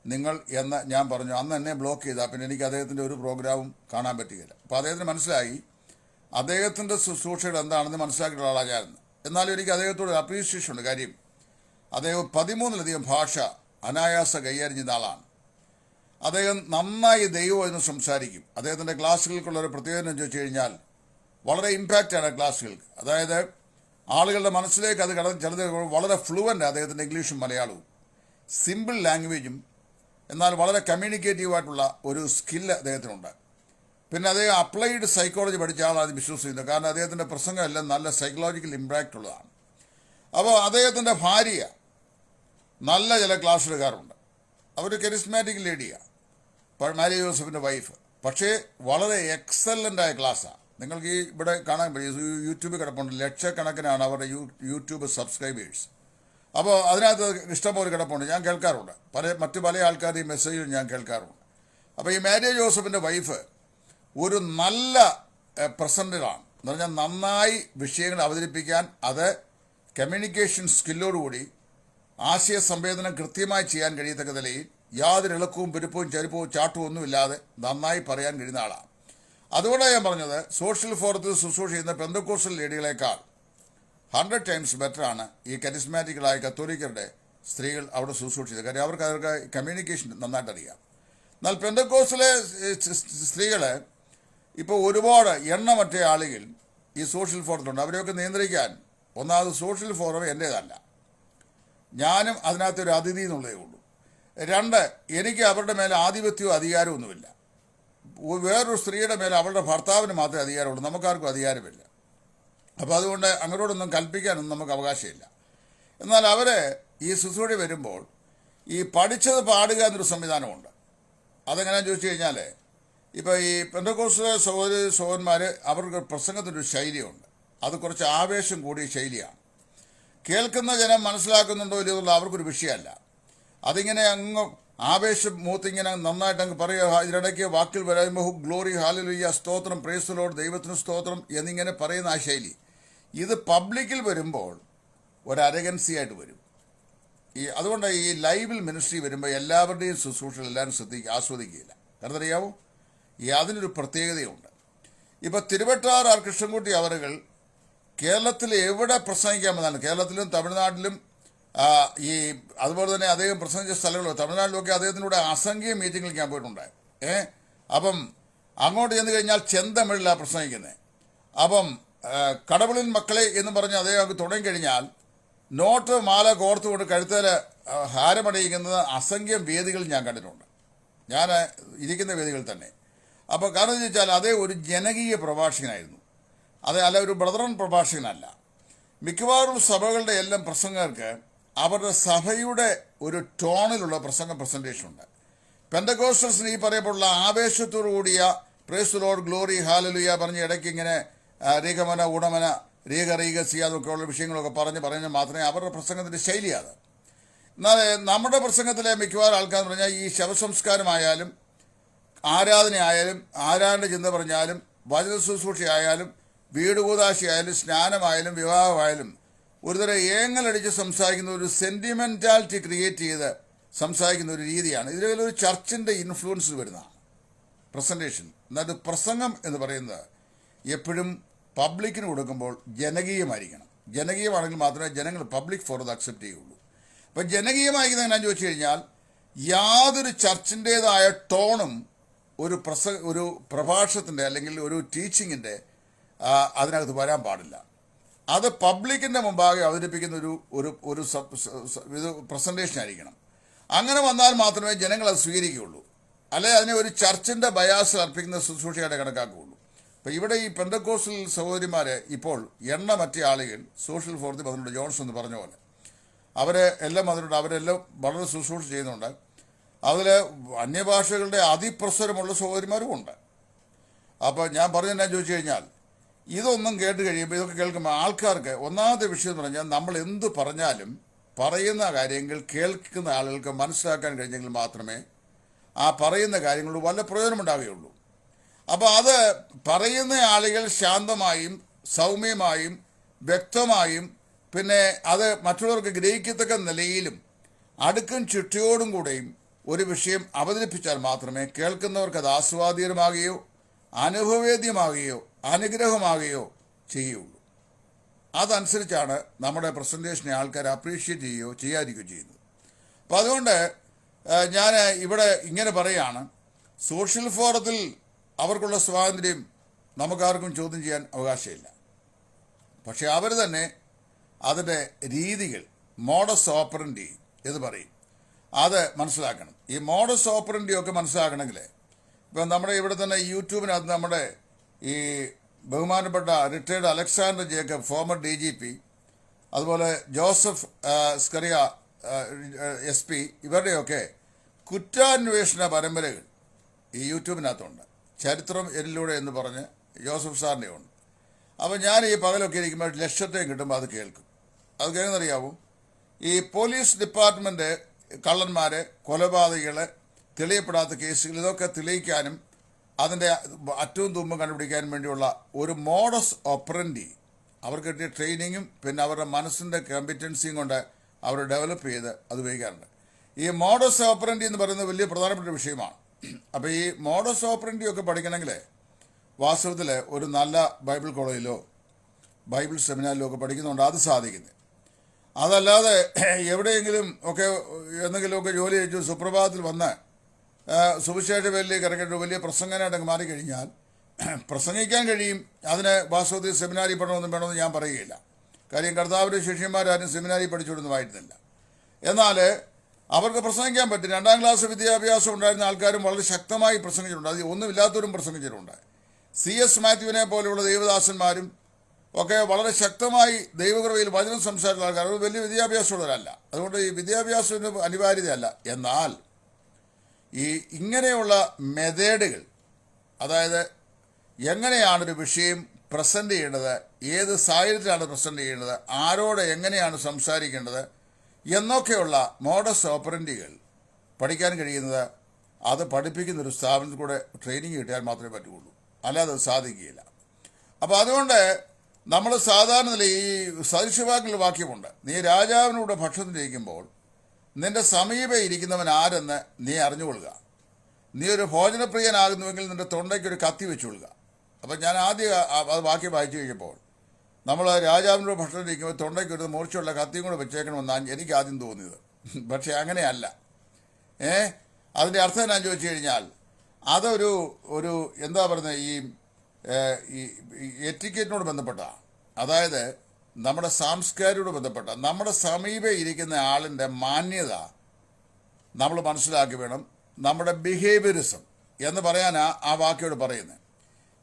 നിങ്ങൾ എന്ന് ഞാൻ പറഞ്ഞു. അന്ന് എന്നെ ബ്ലോക്ക് ചെയ്താൽ പിന്നെ എനിക്ക് അദ്ദേഹത്തിൻ്റെ ഒരു പ്രോഗ്രാമും കാണാൻ പറ്റുകയില്ല. അപ്പോൾ അദ്ദേഹത്തിന് മനസ്സിലായി അദ്ദേഹത്തിൻ്റെ ശുശ്രൂഷകൾ എന്താണെന്ന് മനസ്സിലാക്കിയിട്ടുള്ള ആളാണ് ഞാൻ. എന്നാലും എനിക്ക് അദ്ദേഹത്തോട് അപ്രീസിയേഷൻ ഉണ്ട്. കാര്യം അദ്ദേഹം 13ലധികം ഭാഷ അനായാസ കൈകാര്യം ചെയ്യുന്ന ആളാണ്. അദ്ദേഹം നന്നായി ദൈവവചനം സംസാരിക്കും. അദ്ദേഹത്തിൻ്റെ ക്ലാസ്സുകൾക്കുള്ള ഒരു പ്രത്യേകത എന്ന് ചോദിച്ചു കഴിഞ്ഞാൽ വളരെ ഇമ്പാക്റ്റാണ് ക്ലാസ്സുകൾക്ക്. അതായത് ആളുകളുടെ മനസ്സിലേക്ക് അത് ചിലത് വളരെ ഫ്ലുവൻ്റ്. അദ്ദേഹത്തിൻ്റെ ഇംഗ്ലീഷും മലയാളവും സിമ്പിൾ ലാംഗ്വേജും എന്നാൽ വളരെ കമ്മ്യൂണിക്കേറ്റീവായിട്ടുള്ള ഒരു സ്കില്ല് അദ്ദേഹത്തിനുണ്ട്. പിന്നെ അദ്ദേഹം അപ്ലൈഡ് സൈക്കോളജി പഠിച്ച ആളാണ് വിശ്വസിക്കുന്നത്. കാരണം അദ്ദേഹത്തിൻ്റെ പ്രസംഗം എല്ലാം നല്ല സൈക്കോളജിക്കൽ ഇമ്പാക്റ്റ് ഉള്ളതാണ്. അപ്പോൾ അദ്ദേഹത്തിൻ്റെ ഭാര്യ നല്ല ചില ക്ലാസ് എടുക്കാറുണ്ട്. അവർ കരിസ്മാറ്റിക് ലേഡിയാണ്, മാരിയ ജോസഫിൻ്റെ വൈഫ്. പക്ഷേ വളരെ എക്സലൻ്റായ ക്ലാസ്സാണ്. നിങ്ങൾക്ക് ഈ ഇവിടെ കാണാൻ പറ്റും, യൂട്യൂബിൽ കിടപ്പുണ്ട്. ലക്ഷക്കണക്കിനാണ് അവരുടെ യൂട്യൂബ് സബ്സ്ക്രൈബേഴ്സ്. അപ്പോൾ അതിനകത്ത് ഇഷ്ടംപോലെ കിടപ്പുണ്ട്, ഞാൻ കേൾക്കാറുണ്ട്. മറ്റു പല ആൾക്കാരുടെയും മെസ്സേജുകൾ ഞാൻ കേൾക്കാറുണ്ട്. അപ്പോൾ ഈ മാരിയ ജോസഫിൻ്റെ വൈഫ് ഒരു നല്ല പ്രസൻറ്ററാണ്. എന്ന് പറഞ്ഞാൽ നന്നായി വിഷയങ്ങൾ അവതരിപ്പിക്കാൻ, അത് കമ്മ്യൂണിക്കേഷൻ സ്കില്ലോടുകൂടി ആശയ സംവേദനം കൃത്യമായി ചെയ്യാൻ കഴിയത്തക്ക നിലയിൽ യാതൊരു ഇളക്കവും പെരുപ്പവും ചരിപ്പവും ചാട്ടവും ഒന്നുമില്ലാതെ നന്നായി പറയാൻ കഴിയുന്ന ആളാണ്. അതുകൊണ്ടാണ് ഞാൻ പറഞ്ഞത്, സോഷ്യൽ ഫോറത്തിൽ ശുശ്രൂഷ ചെയ്യുന്ന പെന്തക്കോസ്റ്റൽ ലേഡികളെക്കാൾ 100 times ബെറ്ററാണ് ഈ കരിസ്മാറ്റിക്കുകളായ കത്തോലിക്കരുടെ സ്ത്രീകൾ അവിടെ ശുശ്രൂഷ ചെയ്തത്. കാര്യം അവർക്ക് കമ്മ്യൂണിക്കേഷൻ നന്നായിട്ട് അറിയാം. എന്നാൽ പെന്തക്കോസ്റ്റലെ സ്ത്രീകൾ ഇപ്പോൾ ഒരുപാട് എണ്ണമറ്റ ആളുകൾ ഈ സോഷ്യൽ ഫോറത്തിലുണ്ട്. അവരെയൊക്കെ നിയന്ത്രിക്കാൻ ഒന്നാമത് സോഷ്യൽ ഫോറം എൻ്റേതല്ല, ഞാനും അതിനകത്തൊരു അതിഥി എന്നുള്ളതേ ഉള്ളൂ. 2, എനിക്ക് അവരുടെ മേലെ ആധിപത്യവും അധികാരമൊന്നുമില്ല. വേറൊരു സ്ത്രീയുടെ മേലെ അവളുടെ ഭർത്താവിന് മാത്രമേ അധികാരമുള്ളൂ, നമുക്കാർക്കും അധികാരമില്ല. അപ്പോൾ അതുകൊണ്ട് അങ്ങോട്ടൊന്നും കൽപ്പിക്കാനൊന്നും നമുക്ക് അവകാശമില്ല. എന്നാൽ അവർ ഈ ശുശ്രൂഷ വരുമ്പോൾ ഈ പഠിച്ചത് പാടുക എന്നൊരു സംവിധാനമുണ്ട്. അതെങ്ങനെയാണെന്ന് ചോദിച്ചു കഴിഞ്ഞാൽ, ഇപ്പോൾ ഈ പെന്തക്കോസ്റ്റൽ സഹോദരന്മാർ അവർക്ക് പ്രസംഗത്തിൻ്റെ ഒരു ശൈലിയുണ്ട്. അത് കുറച്ച് ആവേശം കൂടിയ ശൈലിയാണ്. കേൾക്കുന്ന ജനം മനസ്സിലാക്കുന്നുണ്ടോ ഇല്ലയോ എന്നുള്ള അവർക്കൊരു വിഷയമല്ല. അതിങ്ങനെ അങ്ങ് ആവേശം മൂത്തിങ്ങനെ നന്നായിട്ട് അങ്ങ് പറയുക. ഇതിനിടയ്ക്ക് വാക്കിൽ വരുമ്പോൾ ഗ്ലോറി, ഹാലലുയ്യ, സ്തോത്രം, പ്രൈസ് ദി ലോർഡ്, ദൈവത്തിന് സ്തോത്രം എന്നിങ്ങനെ പറയുന്ന ആ ശൈലി ഇത് പബ്ലിക്കിൽ വരുമ്പോൾ ഒരു അരഗൻസിയായിട്ട് വരും. അതുകൊണ്ട് ഈ ലൈവിൽ മിനിസ്ട്രി വരുമ്പോൾ എല്ലാവരുടെയും ശുശ്രൂഷകൾ എല്ലാവരും ആസ്വദിക്കുകയില്ല. കാരണം അറിയാവോ, അതിനൊരു പ്രത്യേകതയുണ്ട്. ഇപ്പോൾ തിരുവട്ടാർ ആർ കൃഷ്ണൻകുട്ടി അവറുകൾ കേരളത്തിൽ എവിടെ പ്രസംഗിക്കാമെന്നാണ്, കേരളത്തിലും തമിഴ്നാട്ടിലും അതുപോലെ തന്നെ അദ്ദേഹം പ്രസംഗിച്ച സ്ഥലങ്ങളും തമിഴ്നാട്ടിലൊക്കെ അദ്ദേഹത്തിലൂടെ അസംഖ്യം മീറ്റിങ്ങിൽ ഞാൻ പോയിട്ടുണ്ട്. അപ്പം അങ്ങോട്ട് ചെന്ന് കഴിഞ്ഞാൽ ചെന്തമിഴിലാണ് പ്രസംഗിക്കുന്നത്. അപ്പം കടവുളിൻ മക്കളെ എന്ന് പറഞ്ഞ് അദ്ദേഹം തുടങ്ങിക്കഴിഞ്ഞാൽ നോട്ട് മാല കോർത്തുകൊണ്ട് കഴുത്തേൽ ഹാരമണിയിക്കുന്നത് അസംഖ്യം വേദികൾ ഞാൻ കണ്ടിട്ടുണ്ട്, ഞാൻ ഇരിക്കുന്ന വേദികൾ തന്നെ. അപ്പോൾ കാരണം എന്ന് വെച്ചാൽ അതേ ഒരു ജനകീയ പ്രഭാഷകനായിരുന്നു, അല്ല ഒരു ബ്രദറൻ പ്രഭാഷകനല്ല. മിക്കവാറും സഭകളുടെ എല്ലാം പ്രസംഗകർക്ക് അവരുടെ സഭയുടെ ഒരു ടോണിലുള്ള പ്രസന്റേഷൻ ഉണ്ട്. പെന്തക്കോസ്റ്റൽസിന് ഈ പറയപ്പെടുള്ള ആവേശത്തോടു കൂടിയ പ്രൈസ് ദി ലോർഡ്, ഗ്ലോറി, ഹാലലുയ പറഞ്ഞ് ഇടയ്ക്ക് ഇങ്ങനെ രീഗമന, ഉടമന, രീഗസി അതൊക്കെയുള്ള വിഷയങ്ങളൊക്കെ പറഞ്ഞ് മാത്രമേ അവരുടെ പ്രസംഗത്തിൻ്റെ ശൈലിയാണ്. എന്നാൽ നമ്മുടെ പ്രസംഗത്തിലെ മിക്കവാറും ആൾക്കാർ പറഞ്ഞാൽ ഈ ശവസംസ്കാരമായാലും ആരാധനയായാലും ആരാണ്ട് ചിന്ത പറഞ്ഞാലും വചന ശുശ്രൂഷയായാലും വീട് കൂതാശയായാലും സ്നാനമായാലും വിവാഹമായാലും ഒരുതരം ഏങ്ങലടിച്ച് സംസാരിക്കുന്ന ഒരു സെൻറ്റിമെൻറ്റാലിറ്റി ക്രിയേറ്റ് ചെയ്ത് സംസാരിക്കുന്ന ഒരു രീതിയാണ്. ഇതിലൊരു ചർച്ചിൻ്റെ ഇൻഫ്ലുവൻസ് വരുന്നതാണ് പ്രസൻറ്റേഷൻ. എന്നാൽ പ്രസംഗം എന്ന് പറയുന്നത് എപ്പോഴും പബ്ലിക്കിന് കൊടുക്കുമ്പോൾ ജനകീയമായിരിക്കണം. ജനകീയമാണെങ്കിൽ മാത്രമേ ജനങ്ങൾ പബ്ലിക് ഫോറം അക്സെപ്റ്റ് ചെയ്യുള്ളൂ. അപ്പം ജനകീയമായിരിക്കുന്നത് എന്നാന്ന് ചോദിച്ചു കഴിഞ്ഞാൽ യാതൊരു ചർച്ചിൻ്റേതായ ടോണും ഒരു പ്രഭാഷണത്തിൻ്റെ അല്ലെങ്കിൽ ഒരു ടീച്ചിങ്ങിൻ്റെ അതിനകത്ത് വരാൻ പാടില്ല. അത് പബ്ലിക്കിൻ്റെ മുമ്പാകെ അവതരിപ്പിക്കുന്ന ഒരു പ്രസൻറ്റേഷൻ ആയിരിക്കണം. അങ്ങനെ വന്നാൽ മാത്രമേ ജനങ്ങൾ അത് സ്വീകരിക്കുകയുള്ളൂ. അല്ലെ അതിനെ ഒരു ചർച്ചിൻ്റെ ബയാസിൽ അർപ്പിക്കുന്ന ശുശ്രൂഷയായിട്ട് കണക്കാക്കുകയുള്ളൂ. അപ്പം ഇവിടെ ഈ പെന്തക്കോസ്റ്റൽ സഹോദരിമാർ ഇപ്പോൾ എണ്ണമറ്റ ആളുകൾ സോഷ്യൽ ഫോറത്തിൽ വന്നിട്ടുണ്ട്. ജോൺസ് എന്ന് പറഞ്ഞ പോലെ എല്ലാം വന്നിട്ടുണ്ട്. അവരെല്ലാം വളരെ ശുശ്രൂഷ ചെയ്യുന്നുണ്ട്. അതിൽ അന്യഭാഷകളുടെ അതിപ്രസരമുള്ള സഹോദരിമാരും ഉണ്ട്. അപ്പോൾ ഞാൻ പറഞ്ഞെന്നാ ചോദിച്ചു കഴിഞ്ഞാൽ, ഇതൊന്നും കേട്ട് കഴിയുമ്പോൾ, ഇതൊക്കെ കേൾക്കുമ്പോൾ ആൾക്കാർക്ക് ഒന്നാമത്തെ വിഷയം എന്ന് പറഞ്ഞാൽ, നമ്മൾ എന്ത് പറഞ്ഞാലും പറയുന്ന കാര്യങ്ങൾ കേൾക്കുന്ന ആളുകൾക്ക് മനസ്സിലാക്കാൻ കഴിഞ്ഞെങ്കിൽ മാത്രമേ ആ പറയുന്ന കാര്യങ്ങളോട് വല്ല പ്രയോജനമുണ്ടാകുകയുള്ളൂ. അപ്പോൾ അത് പറയുന്ന ആളുകൾ ശാന്തമായും സൗമ്യമായും വ്യക്തമായും പിന്നെ അത് മറ്റുള്ളവർക്ക് ഗ്രഹിക്കത്തക്ക നിലയിലും അടുക്കും ചിട്ടയോടും കൂടെയും ഒരു വിഷയം അവതരിപ്പിച്ചാൽ മാത്രമേ കേൾക്കുന്നവർക്ക് അത് ആസ്വാദ്യമാകുകയോ അനുഭവേദ്യമാകുകയോ അനുഗ്രഹമാകുകയോ ചെയ്യുകയുള്ളൂ. അതനുസരിച്ചാണ് നമ്മുടെ പ്രസൻറ്റേഷനെ ആൾക്കാർ അപ്രീഷിയേറ്റ് ചെയ്യുകയോ ചെയ്യാതിരിക്കുകയോ ചെയ്യുന്നത്. അപ്പോൾ അതുകൊണ്ട് ഞാൻ ഇവിടെ ഇങ്ങനെ പറയുകയാണ്, സോഷ്യൽ ഫോറത്തിൽ അവർക്കുള്ള സ്വാതന്ത്ര്യം നമുക്കാർക്കും ചോദ്യം ചെയ്യാൻ അവകാശമില്ല. പക്ഷെ അവർ തന്നെ അതിൻ്റെ രീതികൾ, മോഡസ് ഓപ്പറൻഡി എന്ന് പറയും, അത് മനസ്സിലാക്കണം. ഈ മോഡസ് ഓപ്പറൻഡി ഒക്കെ മനസ്സിലാക്കണമെങ്കിൽ ഇപ്പം നമ്മുടെ ഇവിടെ തന്നെ യൂട്യൂബിനകത്ത് നമ്മുടെ ഈ ബഹുമാനപ്പെട്ട retired Alexander Jacob, former DGP, അതുപോലെ ജോസഫ് സ്കറിയ SP, ഇവരുടെയൊക്കെ കുറ്റാന്വേഷണ പരമ്പരകൾ ഈ യൂട്യൂബിനകത്തുണ്ട്. ചരിത്രം എന്നിലൂടെ എന്ന് പറഞ്ഞ് ജോസഫ് സാറിൻ്റെ ഉണ്ട്. അപ്പോൾ ഞാൻ ഈ പകലൊക്കെ ഇരിക്കുമ്പോൾ ലക്ഷത്തെയും കിട്ടുമ്പോൾ അത് കേൾക്കും. അത് കേൾക്കുന്നറിയാവും, ഈ പോലീസ് ഡിപ്പാർട്ട്മെൻറ്റ് കള്ളന്മാർ, കൊലപാതകികൾ, തെളിയപ്പെടാത്ത കേസുകൾ, ഇതൊക്കെ തെളിയിക്കാനും അതിൻ്റെ അറ്റവും തുമ്പും കണ്ടുപിടിക്കാനും വേണ്ടിയുള്ള ഒരു മോഡസ് ഓപ്പറൻഡി അവർക്ക് കിട്ടിയ ട്രെയിനിങ്ങും പിന്നെ അവരുടെ മനസ്സിൻ്റെ കോമ്പിറ്റൻസിയും കൊണ്ട് അവർ ഡെവലപ്പ് ചെയ്ത് അത് ഉപയോഗിക്കാറുണ്ട്. ഈ മോഡസ് ഓപ്പറൻഡി എന്ന് പറയുന്നത് വലിയ പ്രധാനപ്പെട്ട വിഷയമാണ്. അപ്പോൾ ഈ മോഡസ് ഓപ്പറൻഡി ഒക്കെ പഠിക്കണമെങ്കിൽ വാസ്തവത്തിൽ ഒരു നല്ല ബൈബിൾ കോളേജിലോ ബൈബിൾ സെമിനാറിലോ ഒക്കെ പഠിക്കുന്നുണ്ട് അത് സാധിക്കുന്നത്. അതല്ലാതെ എവിടെയെങ്കിലും ഒക്കെ എന്തെങ്കിലുമൊക്കെ ജോലി കഴിച്ചു സുപ്രഭാതത്തിൽ വന്ന് സുവിശേഷ വേലിലേക്ക് ഇറങ്ങിയിട്ട് വലിയ പ്രസംഗനായിട്ടൊക്കെ മാറിക്കഴിഞ്ഞാൽ പ്രസംഗിക്കാൻ കഴിയും. അതിന് വാസ്തവത്തിൽ സെമിനാരി പഠനമൊന്നും വേണമെന്ന് ഞാൻ പറയുകയില്ല. കാര്യം കർത്താവിൻ്റെ ശിഷ്യന്മാരാരും സെമിനാരി പഠിച്ചുകൊടുന്നതായിരുന്നില്ല. എന്നാൽ അവർക്ക് പ്രസംഗിക്കാൻ പറ്റും. 2ാം ക്ലാസ് വിദ്യാഭ്യാസം ഉണ്ടായിരുന്ന ആൾക്കാരും വളരെ ശക്തമായി പ്രസംഗിച്ചിട്ടുണ്ട്. അത് ഒന്നുമില്ലാത്തവരും പ്രസംഗിച്ചിട്ടുണ്ട്. CS മാത്യുവിനെ പോലെയുള്ള ദൈവദാസന്മാരും ഒക്കെ വളരെ ശക്തമായി ദൈവകൃപയിൽ വചനം സംസാരിക്കുന്ന ആൾക്കാർ വലിയ വിദ്യാഭ്യാസമുള്ളവരല്ല. അതുകൊണ്ട് ഈ വിദ്യാഭ്യാസത്തിന് അനിവാര്യതയല്ല. എന്നാൽ ഈ ഇങ്ങനെയുള്ള മെത്തേഡുകൾ, അതായത് എങ്ങനെയാണൊരു വിഷയം പ്രസൻറ്റ് ചെയ്യേണ്ടത്, ഏത് സാഹചര്യത്തിലാണ് പ്രസൻറ്റ് ചെയ്യേണ്ടത്, ആരോട് എങ്ങനെയാണ് സംസാരിക്കേണ്ടത് എന്നൊക്കെയുള്ള മോഡസ് ഓപ്പറൻഡികൾ പഠിക്കാൻ കഴിയുന്നത് അത് പഠിപ്പിക്കുന്നൊരു സ്ഥാപനത്തിൽ കൂടെ ട്രെയിനിങ് കിട്ടിയാൽ മാത്രമേ പറ്റുകയുള്ളൂ. അല്ലാതെ അത് സാധിക്കുകയില്ല. അപ്പോൾ അതുകൊണ്ട് നമ്മൾ സാധാരണ ഈ സദൃശവാക്യങ്ങളിൽ വാക്യമുണ്ട്, നീ രാജാവിനൂടെ ഭക്ഷണത്തിലിരിക്കുമ്പോൾ നിന്റെ സമീപം ഇരിക്കുന്നവൻ ആരെന്ന് നീ അറിഞ്ഞുകൊള്ളുക. നീ ഒരു ഭോജനപ്രിയനാകുന്നുവെങ്കിൽ നിന്റെ തൊണ്ടയ്ക്കൊരു കത്തി വെച്ചുകൊള്ളുക. അപ്പം ഞാൻ ആദ്യം അത് വാക്യം വായിച്ചു കഴിഞ്ഞപ്പോൾ നമ്മൾ രാജാവിനോട് ഭക്ഷണത്തിലിരിക്കുമ്പോൾ തൊണ്ടയ്ക്കൊരു മൂർച്ചയുള്ള കത്തിയും കൂടെ വെച്ചേക്കണമെന്നാണ് എനിക്ക് ആദ്യം തോന്നിയത്. പക്ഷേ അങ്ങനെയല്ല. അതിൻ്റെ അർത്ഥം എന്നാന്ന് ചോദിച്ചു കഴിഞ്ഞാൽ അതൊരു എന്താ പറയുന്നത്, ഈ എറ്റിക്കറ്റിനോട് ബന്ധപ്പെട്ടാണ്. അതായത് നമ്മുടെ സാംസ്കാരികയോട് ബന്ധപ്പെട്ട നമ്മുടെ സമീപം ഇരിക്കുന്ന ആളിൻ്റെ മാന്യത നമ്മൾ മനസ്സിലാക്കി വേണം നമ്മുടെ ബിഹേവിയറിസം എന്ന് പറയാനാ ആ വാക്യോട് പറയുന്നത്.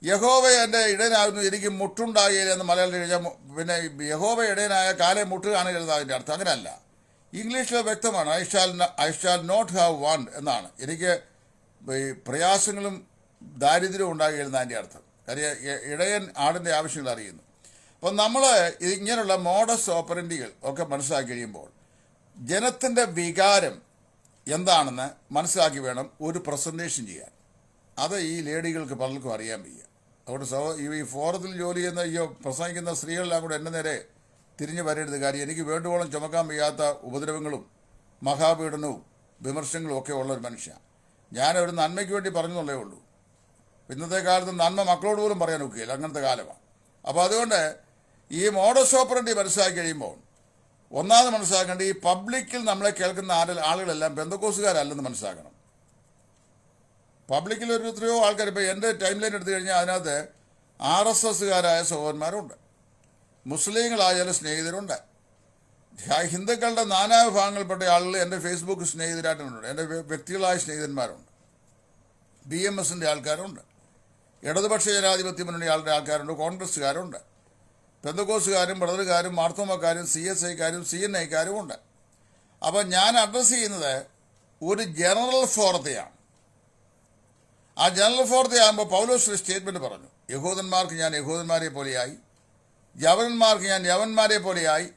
യഹോവ എൻ്റെ ഇടയനാകുന്നു, എനിക്ക് മുട്ടുണ്ടാകില്ല എന്ന് മലയാളം കഴിഞ്ഞാൽ പിന്നെ യഹോവ ഇടയനായ കാലെ മുട്ട് കാണുകരുത് അതിൻ്റെ അർത്ഥം. അങ്ങനെയല്ല. ഇംഗ്ലീഷിൽ വ്യക്തമാണ്, I shall not have want എന്നാണ്. എനിക്ക് ഈ പ്രയാസങ്ങളും ദാരിദ്ര്യവും ഉണ്ടാകില്ല അതിൻ്റെ അർത്ഥം. കാര്യം ഇടയൻ ആടിൻ്റെ ആവശ്യങ്ങൾ അറിയുന്നു. അപ്പം നമ്മൾ ഇങ്ങനെയുള്ള മോഡസ് ഓപ്പറൻഡികൾ ഒക്കെ മനസ്സിലാക്കി കഴിയുമ്പോൾ ജനത്തിൻ്റെ വികാരം എന്താണെന്ന് മനസ്സിലാക്കി വേണം ഒരു പ്രസൻറ്റേഷൻ ചെയ്യാൻ. അത് ഈ ലേഡികൾക്ക് പലർക്കും അറിയാൻ വയ്യ. അതുകൊണ്ട് ഈ ഫോറത്തിൽ ജോലി ചെയ്യുന്ന ഈ പ്രസംഗിക്കുന്ന സ്ത്രീകളെല്ലാം കൂടെ എൻ്റെ നേരെ തിരിഞ്ഞു വരരുത്. കാര്യം എനിക്ക് വേണ്ടുവോളം ചുമക്കാൻ വയ്യാത്ത ഉപദ്രവങ്ങളും മഹാപീഡനവും വിമർശനങ്ങളും ഒക്കെ ഉള്ള ഒരു മനുഷ്യനാണ്. ഞാനൊരു നന്മയ്ക്ക് വേണ്ടി പറഞ്ഞെന്നുള്ളേ ഉള്ളൂ. ഇന്നത്തെ കാലത്ത് നന്മ മക്കളോട് പോലും പറയാൻ ഒക്കുകയില്ല, അങ്ങനത്തെ കാലമാണ്. അപ്പോൾ അതുകൊണ്ട് ഈ മോഡസ് ഓപ്പറൻഡി മനസ്സിലാക്കി കഴിയുമ്പോൾ ഒന്നാമത് മനസ്സിലാക്കേണ്ടത് ഈ പബ്ലിക്കിൽ നമ്മളെ കേൾക്കുന്ന ആളുകളെല്ലാം പെന്തക്കോസുകാരല്ലെന്ന് മനസ്സിലാക്കണം. പബ്ലിക്കിൽ ഒരു എത്രയോ ആൾക്കാർ, ഇപ്പോൾ എൻ്റെ ടൈം ലൈൻ എടുത്തു കഴിഞ്ഞാൽ അതിനകത്ത് RSSകാരായ സഹോദരന്മാരുണ്ട്, മുസ്ലിങ്ങളായ ചില സ്നേഹിതരുണ്ട്, ഹിന്ദുക്കളുടെ നാനാവിഭാഗങ്ങളിൽപ്പെട്ട ആളുകൾ എൻ്റെ ഫേസ്ബുക്ക് സ്നേഹിതരായിട്ടുണ്ട്, എൻ്റെ വ്യക്തികളായ സ്നേഹിതന്മാരുണ്ട്, BMSൻ്റെ ആൾക്കാരുണ്ട്. ഇടതുപക്ഷ ജനാധിപത്യ മുന്നണി ആൾക്കാരുണ്ട്, കോൺഗ്രസ്സുകാരുണ്ട്, പെന്തക്കോസുകാരും ബ്രദറുകാരും മാർത്തോമക്കാരും CSIക്കാരും CNIക്കാരും ഉണ്ട്. അപ്പം ഞാൻ അഡ്രസ്സ് ചെയ്യുന്നത് ഒരു ജനറൽ ഫോറത്തെയാണ്. ആ ജനറൽ ഫോറത്തെ ആകുമ്പോൾ പൗലോസ് ഒരു സ്റ്റേറ്റ്മെൻറ്റ് പറഞ്ഞു, യഹൂദന്മാർക്ക് ഞാൻ യഹൂദന്മാരെ പോലെയായി, യവനന്മാർക്ക് ഞാൻ യവന്മാരെ പോലെയായി,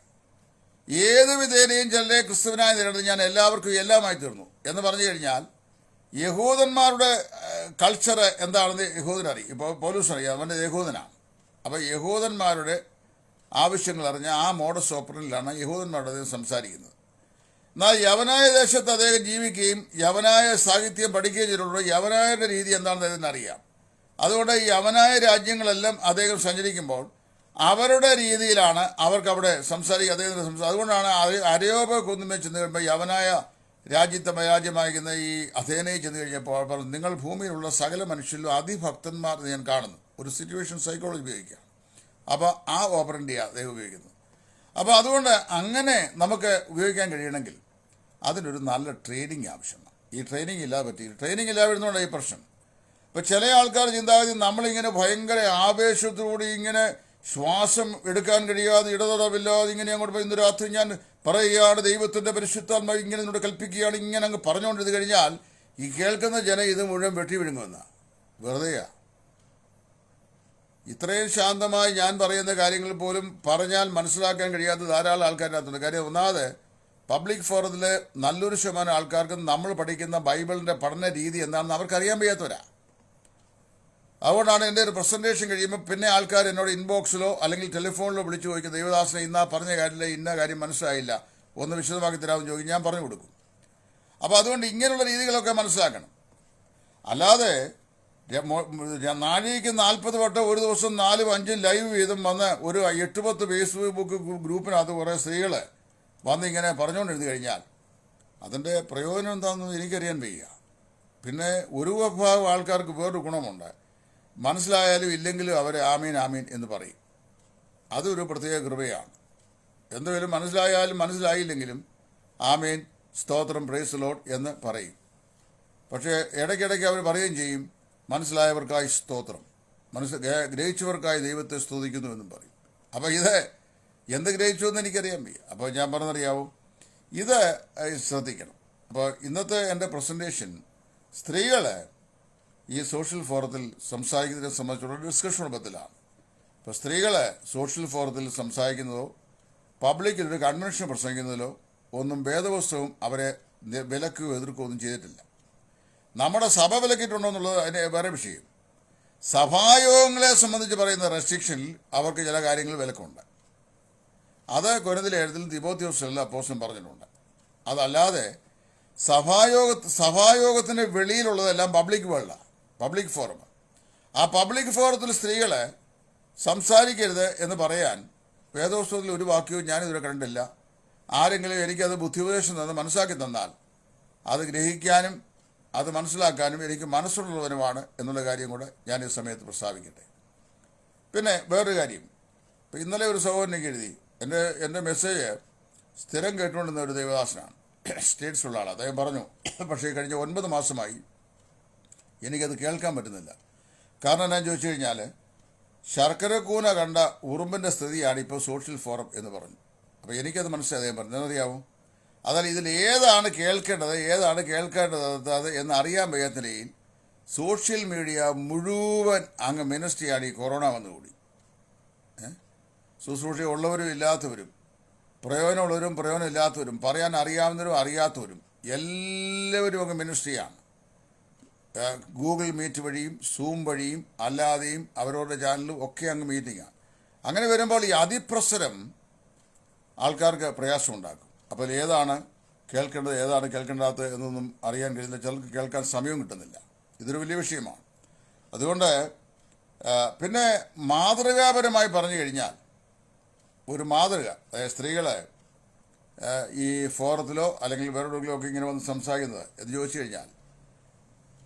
ഏത് വിധേനയും ചിലരെ ക്രിസ്തുവിനായി നേരിടുന്നത് ഞാൻ എല്ലാവർക്കും എല്ലാമായി തീർന്നു എന്ന് പറഞ്ഞു കഴിഞ്ഞാൽ യഹൂദന്മാരുടെ കൾച്ചർ എന്താണെന്ന് യഹൂദനറിയും. ഇപ്പോൾ പൗലോസ് അറിയാം, അവൻ്റെ യഹൂദനാണ്. അപ്പോൾ യഹൂദന്മാരുടെ ആവശ്യങ്ങൾ അറിഞ്ഞ ആ മോഡസ് ഓപ്പറേഷനിലാണ് യഹൂദന്മാരുടെ അദ്ദേഹം സംസാരിക്കുന്നത്. എന്നാൽ യവനായ ദേശത്ത് അദ്ദേഹം ജീവിക്കുകയും യവനായ സാഹിത്യം പഠിക്കുകയും ചെയ്തിട്ടുള്ളൂ. യവനായരുടെ രീതി എന്താണെന്ന് അദ്ദേഹത്തിന് അറിയാം. അതുകൊണ്ട് ഈ യവനായ രാജ്യങ്ങളെല്ലാം അദ്ദേഹം സഞ്ചരിക്കുമ്പോൾ അവരുടെ രീതിയിലാണ് അവർക്ക് അവിടെ സംസാരിക്കുക. അദ്ദേഹത്തിന് അതുകൊണ്ടാണ് അരയോപ കുന്നുമേ ചെന്ന് കഴിയുമ്പോൾ യവനായ രാജ്യമായിരിക്കുന്ന ഈ അഥേനയിൽ ചെന്ന് കഴിഞ്ഞപ്പോൾ നിങ്ങൾ ഭൂമിയിലുള്ള സകല മനുഷ്യരിലും അതിഭക്തന്മാർ ഞാൻ കാണുന്നു. ഒരു സിറ്റുവേഷൻ സൈക്കോളജി ഉപയോഗിക്കുക. അപ്പോൾ ആ ഓപ്പറൻറ്റിയാണ് അദ്ദേഹം ഉപയോഗിക്കുന്നത്. അപ്പോൾ അതുകൊണ്ട് അങ്ങനെ നമുക്ക് ഉപയോഗിക്കാൻ കഴിയണമെങ്കിൽ അതിനൊരു നല്ല ട്രെയിനിങ് ആവശ്യമാണ്. ഈ ട്രെയിനിങ് ഇല്ലാതെ പറ്റില്ല. ട്രെയിനിങ് ഇല്ലാതെ വരുന്നതുകൊണ്ട് ഈ പ്രശ്നം. ഇപ്പോൾ ചില ആൾക്കാർ ചിന്താഗതി നമ്മളിങ്ങനെ ഭയങ്കര ആവേശത്തോടെ ഇങ്ങനെ ശ്വാസം എടുക്കാൻ കഴിയാതെ ഇടതടവില്ലാതെ ഇങ്ങനെ അങ്ങോട്ട് പോയി ഇന്ന് രാത്രി ഞാൻ പറയുകയാണ്, ദൈവത്തിൻ്റെ പരിശുദ്ധാത്മാവ് ഇങ്ങനെ നിന്നോട് കൽപ്പിക്കുകയാണ്, ഇങ്ങനെ അങ്ങ് പറഞ്ഞുകൊണ്ടിരുന്ന് കഴിഞ്ഞാൽ ഈ കേൾക്കുന്ന ജനം ഇത് മുഴുവൻ വെട്ടി വിഴുങ്ങുമെന്ന വെറുതെയാ. ഇത്രയും ശാന്തമായി ഞാൻ പറയുന്ന കാര്യങ്ങൾ പോലും പറഞ്ഞാൽ മനസ്സിലാക്കാൻ കഴിയാത്ത ധാരാളം ആൾക്കാരിനകത്തുണ്ട്. കാര്യം ഒന്നാമത് പബ്ലിക് ഫോറത്തിൽ നല്ലൊരു ശതമാനം ആൾക്കാർക്ക് നമ്മൾ പഠിക്കുന്ന ബൈബിളിൻ്റെ പഠന രീതി എന്താണെന്ന് അവർക്കറിയാൻ വയ്യാത്തവരാ. അതുകൊണ്ടാണ് എൻ്റെ ഒരു പ്രസൻറ്റേഷൻ കഴിയുമ്പോൾ പിന്നെ ആൾക്കാർ എന്നോട് ഇൻബോക്സിലോ അല്ലെങ്കിൽ ടെലിഫോണിലോ വിളിച്ചു ചോദിക്കും, ദൈവദാസനെ ഇന്നാ പറഞ്ഞ കാര്യമില്ല, ഇന്ന കാര്യം മനസ്സിലായില്ല, ഒന്ന് വിശദമാക്കി തരാമെന്ന് ചോദിക്കും. ഞാൻ പറഞ്ഞു കൊടുക്കും. അപ്പോൾ അതുകൊണ്ട് ഇങ്ങനെയുള്ള രീതികളൊക്കെ മനസ്സിലാക്കണം. അല്ലാതെ നാഴികയ്ക്ക് 40 വട്ടം ഒരു ദിവസം 4-5 ലൈവ് വീതം വന്ന് ഒരു 8-10 ഫേസ്ബുക്ക് ഗ്രൂപ്പിനകത്ത് കുറേ സ്ത്രീകൾ വന്നിങ്ങനെ പറഞ്ഞുകൊണ്ടിരുന്നു കഴിഞ്ഞാൽ അതിൻ്റെ പ്രയോജനം എന്താണെന്ന് എനിക്കറിയാൻ വയ്യ. പിന്നെ ഒരു വിഭാഗം ആൾക്കാർക്ക് വേറൊരു ഗുണമുണ്ട്, മനസ്സിലായാലും ഇല്ലെങ്കിലും അവർ ആമീൻ ആമീൻ എന്ന് പറയും. അതൊരു പ്രത്യേക കൃപയാണ്. എന്തെങ്കിലും മനസ്സിലായാലും മനസ്സിലായില്ലെങ്കിലും ആമീൻ, സ്തോത്രം, പ്രൈസ് ലോർഡ് എന്ന് പറയും. പക്ഷേ ഇടയ്ക്കിടയ്ക്ക് അവർ പറയുകയും ചെയ്യും, മനസ്സിലായവർക്കായി സ്തോത്രം, ഗ്രഹിച്ചവർക്കായി ദൈവത്തെ സ്തുതിക്കുന്നു എന്നും പറയും. അപ്പോൾ ഇത് എന്ത് ഗ്രഹിച്ചു എന്ന് എനിക്കറിയാൻ വയ്യ. അപ്പോൾ ഞാൻ പറഞ്ഞറിയാവോ, ഇത് ശ്രദ്ധിക്കണം. അപ്പോൾ ഇന്നത്തെ എൻ്റെ പ്രസൻറ്റേഷൻ സ്ത്രീകളെ ഈ സോഷ്യൽ ഫോറത്തിൽ സംസാരിക്കുന്നതിനെ സംബന്ധിച്ചുള്ള ഡിസ്കഷൻ രൂപത്തിലാണ്. ഇപ്പോൾ സ്ത്രീകളെ സോഷ്യൽ ഫോറത്തിൽ സംസാരിക്കുന്നതോ പബ്ലിക്കിൽ ഒരു കൺവെൻഷൻ പ്രസംഗിക്കുന്നതിലോ ഒന്നും വേദപുസ്തകവും അവരെ വിലക്കുകയോ എതിർക്കുകയോ ഒന്നും ചെയ്തിട്ടില്ല. നമ്മുടെ സഭ വിലക്കിയിട്ടുണ്ടോ എന്നുള്ളത് അതിന് വേറെ വിഷയം. സഭായോഗങ്ങളെ സംബന്ധിച്ച് പറയുന്ന റെസ്ട്രിക്ഷനിൽ അവർക്ക് ചില കാര്യങ്ങൾ വിലക്കുണ്ട്. അത് കൊരിന്ത്യയിലെ എഴുത്തിൽ തിമോഥെയോസിൽ അപ്പോസ്തലൻ പറഞ്ഞിട്ടുണ്ട്. അതല്ലാതെ സഭായോഗത്തിന് വെളിയിലുള്ളതെല്ലാം പബ്ലിക് വേൾഡാണ്, പബ്ലിക് ഫോറം. ആ പബ്ലിക് ഫോറത്തിൽ സ്ത്രീകളെ സംസാരിക്കരുത് എന്ന് പറയാൻ വേദപുസ്തകത്തിൽ ഒരു വാക്യവും ഞാനിതുവരെ കണ്ടില്ല. ആരെങ്കിലും എനിക്കത് ബുദ്ധിപദേശം തന്ന് മനസ്സിലാക്കി തന്നാൽ അത് ഗ്രഹിക്കാനും അത് മനസ്സിലാക്കാനും എനിക്ക് മനസ്സുള്ളവനുമാണ് എന്നുള്ള കാര്യം കൂടെ ഞാൻ ഈ സമയത്ത് പ്രസ്താവിക്കട്ടെ. പിന്നെ വേറൊരു കാര്യം, ഇപ്പം ഇന്നലെ ഒരു സഹോദരനേക്ക് എഴുതി, എൻ്റെ മെസ്സേജ് സ്ഥിരം കേട്ടുകൊണ്ടിരുന്ന ഒരു ദൈവദാസനാണ്, സ്റ്റേറ്റ്സുള്ള ആൾ. അദ്ദേഹം പറഞ്ഞു, പക്ഷേ കഴിഞ്ഞ 9 മാസമായി എനിക്കത് കേൾക്കാൻ പറ്റുന്നില്ല. കാരണം എന്നാന്ന് ചോദിച്ചു കഴിഞ്ഞാൽ ശർക്കരക്കൂന കണ്ട ഉറുമ്പിൻ്റെ സ്ഥിതിയാണ് ഇപ്പോൾ സോഷ്യൽ ഫോറം എന്ന് പറഞ്ഞു. അപ്പോൾ എനിക്കത് മനസ്സിലായി. അദ്ദേഹം പറഞ്ഞു, എന്നറിയാമോ, അതായത് ഇതിൽ ഏതാണ് കേൾക്കേണ്ടത് ഏതാണ് കേൾക്കേണ്ടത് എന്ന് അറിയാൻ വയ്യാത്ത നിലയിൽ സോഷ്യൽ മീഡിയ മുഴുവൻ അങ്ങ് മിനിസ്ട്രിയാണ് ഈ കൊറോണ വന്നുകൂടി. ശുശ്രൂഷ ഉള്ളവരും ഇല്ലാത്തവരും, പ്രയോജനമുള്ളവരും പ്രയോജനം ഇല്ലാത്തവരും, പറയാൻ അറിയാവുന്നവരും അറിയാത്തവരും എല്ലാവരും അങ്ങ് മിനിസ്ട്രിയാണ്. ഗൂഗിൾ മീറ്റ് വഴിയും സൂം വഴിയും അല്ലാതെയും അവരവരുടെ ചാനലും ഒക്കെ അങ്ങ് മീറ്റിങ്ങാണ്. അങ്ങനെ വരുമ്പോൾ ഈ അതിപ്രസരം ആൾക്കാർക്ക് പ്രയാസമുണ്ടാക്കും. അപ്പോൾ ഏതാണ് കേൾക്കേണ്ടത് ഏതാണ് കേൾക്കേണ്ടാത്തത് എന്നൊന്നും അറിയാൻ കഴിയുന്നില്ല. ചിലർക്ക് കേൾക്കാൻ സമയവും കിട്ടുന്നില്ല. ഇതൊരു വലിയ വിഷയമാണ്. അതുകൊണ്ട് പിന്നെ മാതൃകാപരമായി പറഞ്ഞു കഴിഞ്ഞാൽ ഒരു മാതൃക, സ്ത്രീകളെ ഈ ഫോറത്തിലോ അല്ലെങ്കിൽ വേറെവിടെയെങ്കിലും ഒക്കെ ഇങ്ങനെ വന്ന് സംസാരിക്കുന്നത് എന്ന് ചോദിച്ചു കഴിഞ്ഞാൽ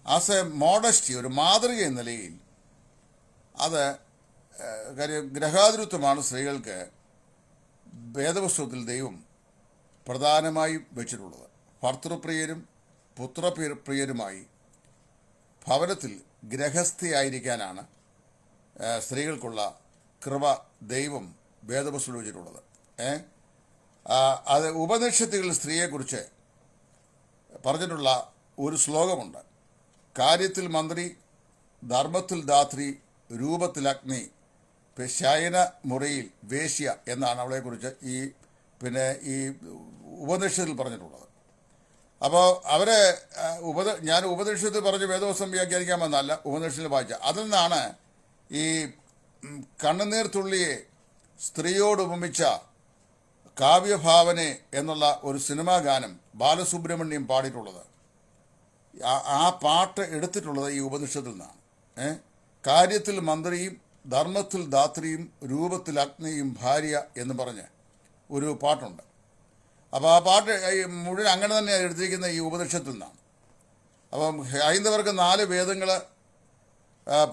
ആസ് എ മോഡസ്റ്റി, ഒരു മാതൃക എന്ന നിലയിൽ അത് കാര്യം ഗ്രഹാതുരത്വമാണ് സ്ത്രീകൾക്ക് വേദപുസ്തകത്തിൽ ദൈവം പ്രധാനമായും വെച്ചിട്ടുള്ളത്. ഭർത്തൃപ്രിയരും പുത്രപ്രിയരുമായി ഭവനത്തിൽ ഗ്രഹസ്ഥയായിരിക്കാനാണ് സ്ത്രീകൾക്കുള്ള കൃപ ദൈവം വേദപുസ്തകത്തിൽ വെച്ചിട്ടുള്ളത്. അത് ഉപനിഷത്തുകളിൽ സ്ത്രീയെക്കുറിച്ച് പറഞ്ഞിട്ടുള്ള ഒരു ശ്ലോകമുണ്ട്. കാര്യത്തിൽ മന്ത്രി, ധർമ്മത്തിൽ ധാത്രി, രൂപത്തിൽ അഗ്നി, ശയന മുറിയിൽ വേശ്യ എന്നാണ് അവളെക്കുറിച്ച് ഈ ഉപനിഷത്തിൽ പറഞ്ഞിട്ടുള്ളത്. അപ്പോൾ അവരെ ഞാൻ ഉപനിഷത്തിൽ പറഞ്ഞ് വേദോസം വ്യാഖ്യാനിക്കാൻ വന്നല്ല, ഉപനിഷത്തിൽ വായിച്ച അതിൽ നിന്നാണ് ഈ കണ്ണുനീർ തുള്ളിയെ സ്ത്രീയോട് ഉപമിച്ച കാവ്യഭാവനെ എന്നുള്ള ഒരു സിനിമാ ഗാനം ബാലസുബ്രഹ്മണ്യം പാടിയിട്ടുള്ളത്. ആ പാട്ട് എടുത്തിട്ടുള്ളത് ഈ ഉപനിഷത്തിൽ നിന്നാണ്. കാര്യത്തിൽ മന്ത്രിയും, ധർമ്മത്തിൽ ധാത്രിയും, രൂപത്തിൽ അഗ്നിയും ഭാര്യ എന്ന് പറഞ്ഞ് ഒരു പാട്ടുണ്ട്. അപ്പോൾ ആ പാട്ട് മുഴുവൻ അങ്ങനെ തന്നെ എടുത്തിരിക്കുന്ന ഈ ഉപനിഷത്തിൽ നിന്നാണ്. അപ്പം ഹൈന്ദവർക്ക് 4 വേദങ്ങൾ,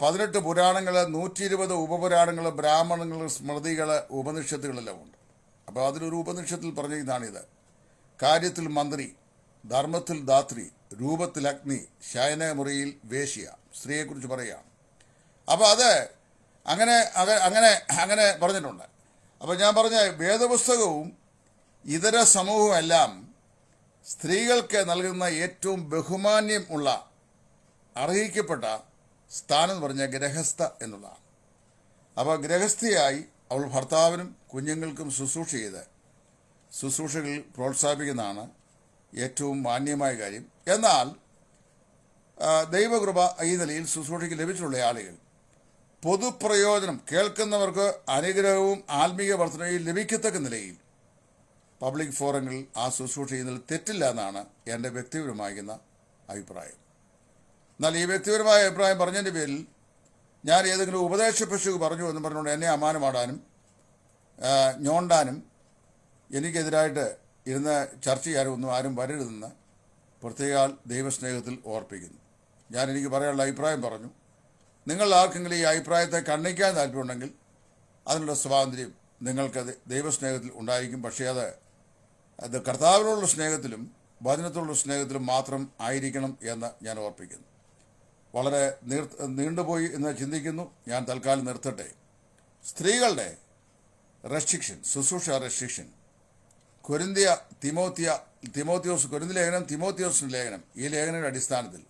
18 പുരാണങ്ങൾ, 120 ഉപപുരാണങ്ങൾ, ബ്രാഹ്മണങ്ങൾ, സ്മൃതികൾ, ഉപനിഷത്തുകളെല്ലാം ഉണ്ട്. അപ്പോൾ അതിലൊരു ഉപനിഷത്തിൽ പറഞ്ഞതാണിത്. കാര്യത്തിൽ മന്ത്രി, ധർമ്മത്തിൽ ധാത്രി, രൂപത്തിൽ അഗ്നി, ശയനമുറിയിൽ വേശ്യ, സ്ത്രീയെക്കുറിച്ച് പറയുകയാണ്. അപ്പോൾ അത് അങ്ങനെ പറഞ്ഞിട്ടുണ്ട്. അപ്പോൾ ഞാൻ പറഞ്ഞ വേദപുസ്തകവും ഇതര സമൂഹവും എല്ലാം സ്ത്രീകൾക്ക് നൽകുന്ന ഏറ്റവും ബഹുമാന്യം ഉള്ള അർഹിക്കപ്പെട്ട സ്ഥാനം എന്ന് പറഞ്ഞാൽ ഗൃഹസ്ഥ എന്നുള്ളതാണ്. അപ്പോൾ ഗൃഹസ്ഥയായി അവൾ ഭർത്താവിനും കുഞ്ഞുങ്ങൾക്കും ശുശ്രൂഷ ചെയ്ത് ശുശ്രൂഷകളിൽ പ്രോത്സാഹിപ്പിക്കുന്നതാണ് ഏറ്റവും മാന്യമായ കാര്യം. എന്നാൽ ദൈവകൃപ ഈ നിലയിൽ ശുശ്രൂഷയ്ക്ക് ലഭിച്ചിട്ടുള്ള ആളുകൾ പൊതുപ്രയോജനം, കേൾക്കുന്നവർക്ക് അനുഗ്രഹവും ആത്മീയ വർധനയും ലഭിക്കത്തക്ക നിലയിൽ പബ്ലിക് ഫോറങ്ങളിൽ ആ ശുശ്രൂഷ ചെയ്യുന്നതിൽ തെറ്റില്ല എന്നാണ് എൻ്റെ വ്യക്തിപരമാകുന്ന അഭിപ്രായം. എന്നാൽ ഈ വ്യക്തിപരമായ അഭിപ്രായം പറഞ്ഞതിൻ്റെ പേരിൽ ഞാൻ ഏതെങ്കിലും ഉപദേശ പശു പറഞ്ഞു എന്ന് പറഞ്ഞുകൊണ്ട് എന്നെ അമാനമാടാനും ഞോണ്ടാനും എനിക്കെതിരായിട്ട് ഇരുന്ന് ചർച്ച ചെയ്യാനും ഒന്നും ആരും വരരുതെന്ന് പ്രത്യേക ദൈവസ്നേഹത്തിൽ ഓർപ്പിക്കുന്നു. എനിക്ക് പറയാനുള്ള അഭിപ്രായം പറഞ്ഞു. നിങ്ങൾ ആർക്കെങ്കിലും ഈ അഭിപ്രായത്തെ ഖണ്ഡിക്കാൻ താല്പര്യമുണ്ടെങ്കിൽ അതിനുള്ള സ്വാതന്ത്ര്യം നിങ്ങൾക്കത് ദൈവസ്നേഹത്തിൽ ഉണ്ടായിരിക്കും. പക്ഷേ അത് കർത്താവിനോടുള്ള സ്നേഹത്തിലും വചനത്തോടുള്ള സ്നേഹത്തിലും മാത്രം ആയിരിക്കണം എന്ന് ഞാൻ ഓർപ്പിക്കുന്നു. വളരെ നീണ്ടുപോയി എന്ന് ചിന്തിക്കുന്നു. ഞാൻ തൽക്കാലം നിർത്തട്ടെ. സ്ത്രീകളുടെ റെസ്ട്രിക്ഷൻ, ശുശ്രൂഷ റെസ്ട്രിക്ഷൻ, കൊരിന്ത്യ ലേഖനം, തിമോത്തിയോസിന്റെ ലേഖനം, ഈ ലേഖനങ്ങളുടെ അടിസ്ഥാനത്തിൽ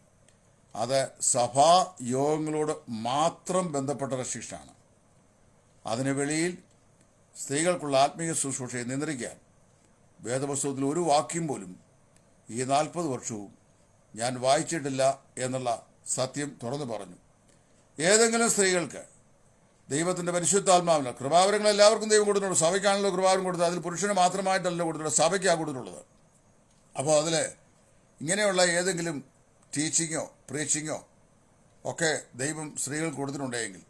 അത് സഭാ യോഗങ്ങളോട് മാത്രം ബന്ധപ്പെട്ട റെസ്ട്രിക്ഷനാണ്. അതിന് വെളിയിൽ സ്ത്രീകൾക്കുള്ള ആത്മീയ ശുശ്രൂഷയെ നിയന്ത്രിക്കാൻ വേദപുസ്തകത്തിൽ ഒരു വാക്യം പോലും ഈ 40 വർഷവും ഞാൻ വായിച്ചിട്ടില്ല എന്നുള്ള സത്യം തുറന്നു പറഞ്ഞു. ഏതെങ്കിലും സ്ത്രീകൾക്ക് ദൈവത്തിൻ്റെ പരിശുദ്ധാത്മാവിന് കൃപാവരങ്ങൾ എല്ലാവർക്കും ദൈവം കൊടുത്തിട്ടുണ്ട്. സഭയ്ക്കാണല്ലോ കൃപാവരം കൊടുത്തത്. അതിൽ പുരുഷന് മാത്രമായിട്ടല്ല കൊടുത്തിട്ടുള്ളത്, സഭയ്ക്കാണ് കൊടുത്തിട്ടുള്ളത്. അപ്പോൾ അതിൽ ഇങ്ങനെയുള്ള ഏതെങ്കിലും ടീച്ചിങ്ങോ പ്രീച്ചിങ്ങോ ഒക്കെ ദൈവം സ്ത്രീകൾക്ക് കൊടുത്തിട്ടുണ്ടെങ്കിൽ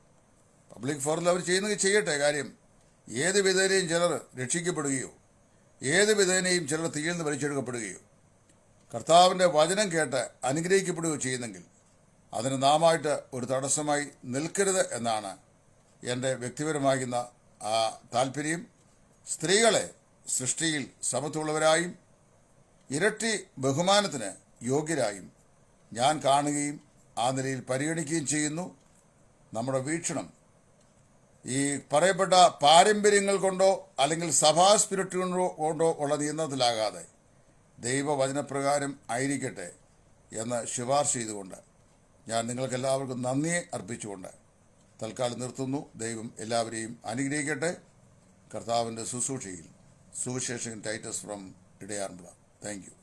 പബ്ലിക് ഫോറത്തിൽ അവർ ചെയ്യുന്നത് ചെയ്യട്ടെ. കാര്യം ഏത് വിധേനയും ചിലർ രക്ഷിക്കപ്പെടുകയോ ഏത് വിധേനയും ചിലർ തീയിൽ നിന്ന് വലിച്ചെടുക്കപ്പെടുകയോ കർത്താവിൻ്റെ വചനം കേട്ട് അനുഗ്രഹിക്കപ്പെടുകയോ ചെയ്യുന്നെങ്കിൽ അതിന് നാമായിട്ട് ഒരു തടസ്സമായി നിൽക്കരുത് എന്നാണ് എൻ്റെ വ്യക്തിപരമാകുന്ന താല്പര്യം. സ്ത്രീകളെ സൃഷ്ടിയിൽ സമത്വമുള്ളവരായും ഇരട്ടി ബഹുമാനത്തിന് യോഗ്യരായും ഞാൻ കാണുകയും ആ നിലയിൽ പരിഗണിക്കുകയും ചെയ്യുന്നു. നമ്മുടെ വീക്ഷണം ഈ പറയപ്പെട്ട പാരമ്പര്യങ്ങൾ കൊണ്ടോ അല്ലെങ്കിൽ സഭാ സ്പിരിറ്റ് കൊണ്ടോ ഉള്ള നിയന്ത്രണത്തിലാകാതെ ദൈവവചനപ്രകാരം ആയിരിക്കട്ടെ എന്ന് ശുപാർശ ചെയ്തുകൊണ്ട് ഞാൻ നിങ്ങൾക്കെല്ലാവർക്കും നന്ദി അർപ്പിച്ചുകൊണ്ട് തൽക്കാലം നിർത്തുന്നു. ദൈവം എല്ലാവരെയും അനുഗ്രഹിക്കട്ടെ. കർത്താവിൻ്റെ ശുശ്രൂഷയിൽ സുവിശേഷകൻ Titus from Edayaranmula. Thank U.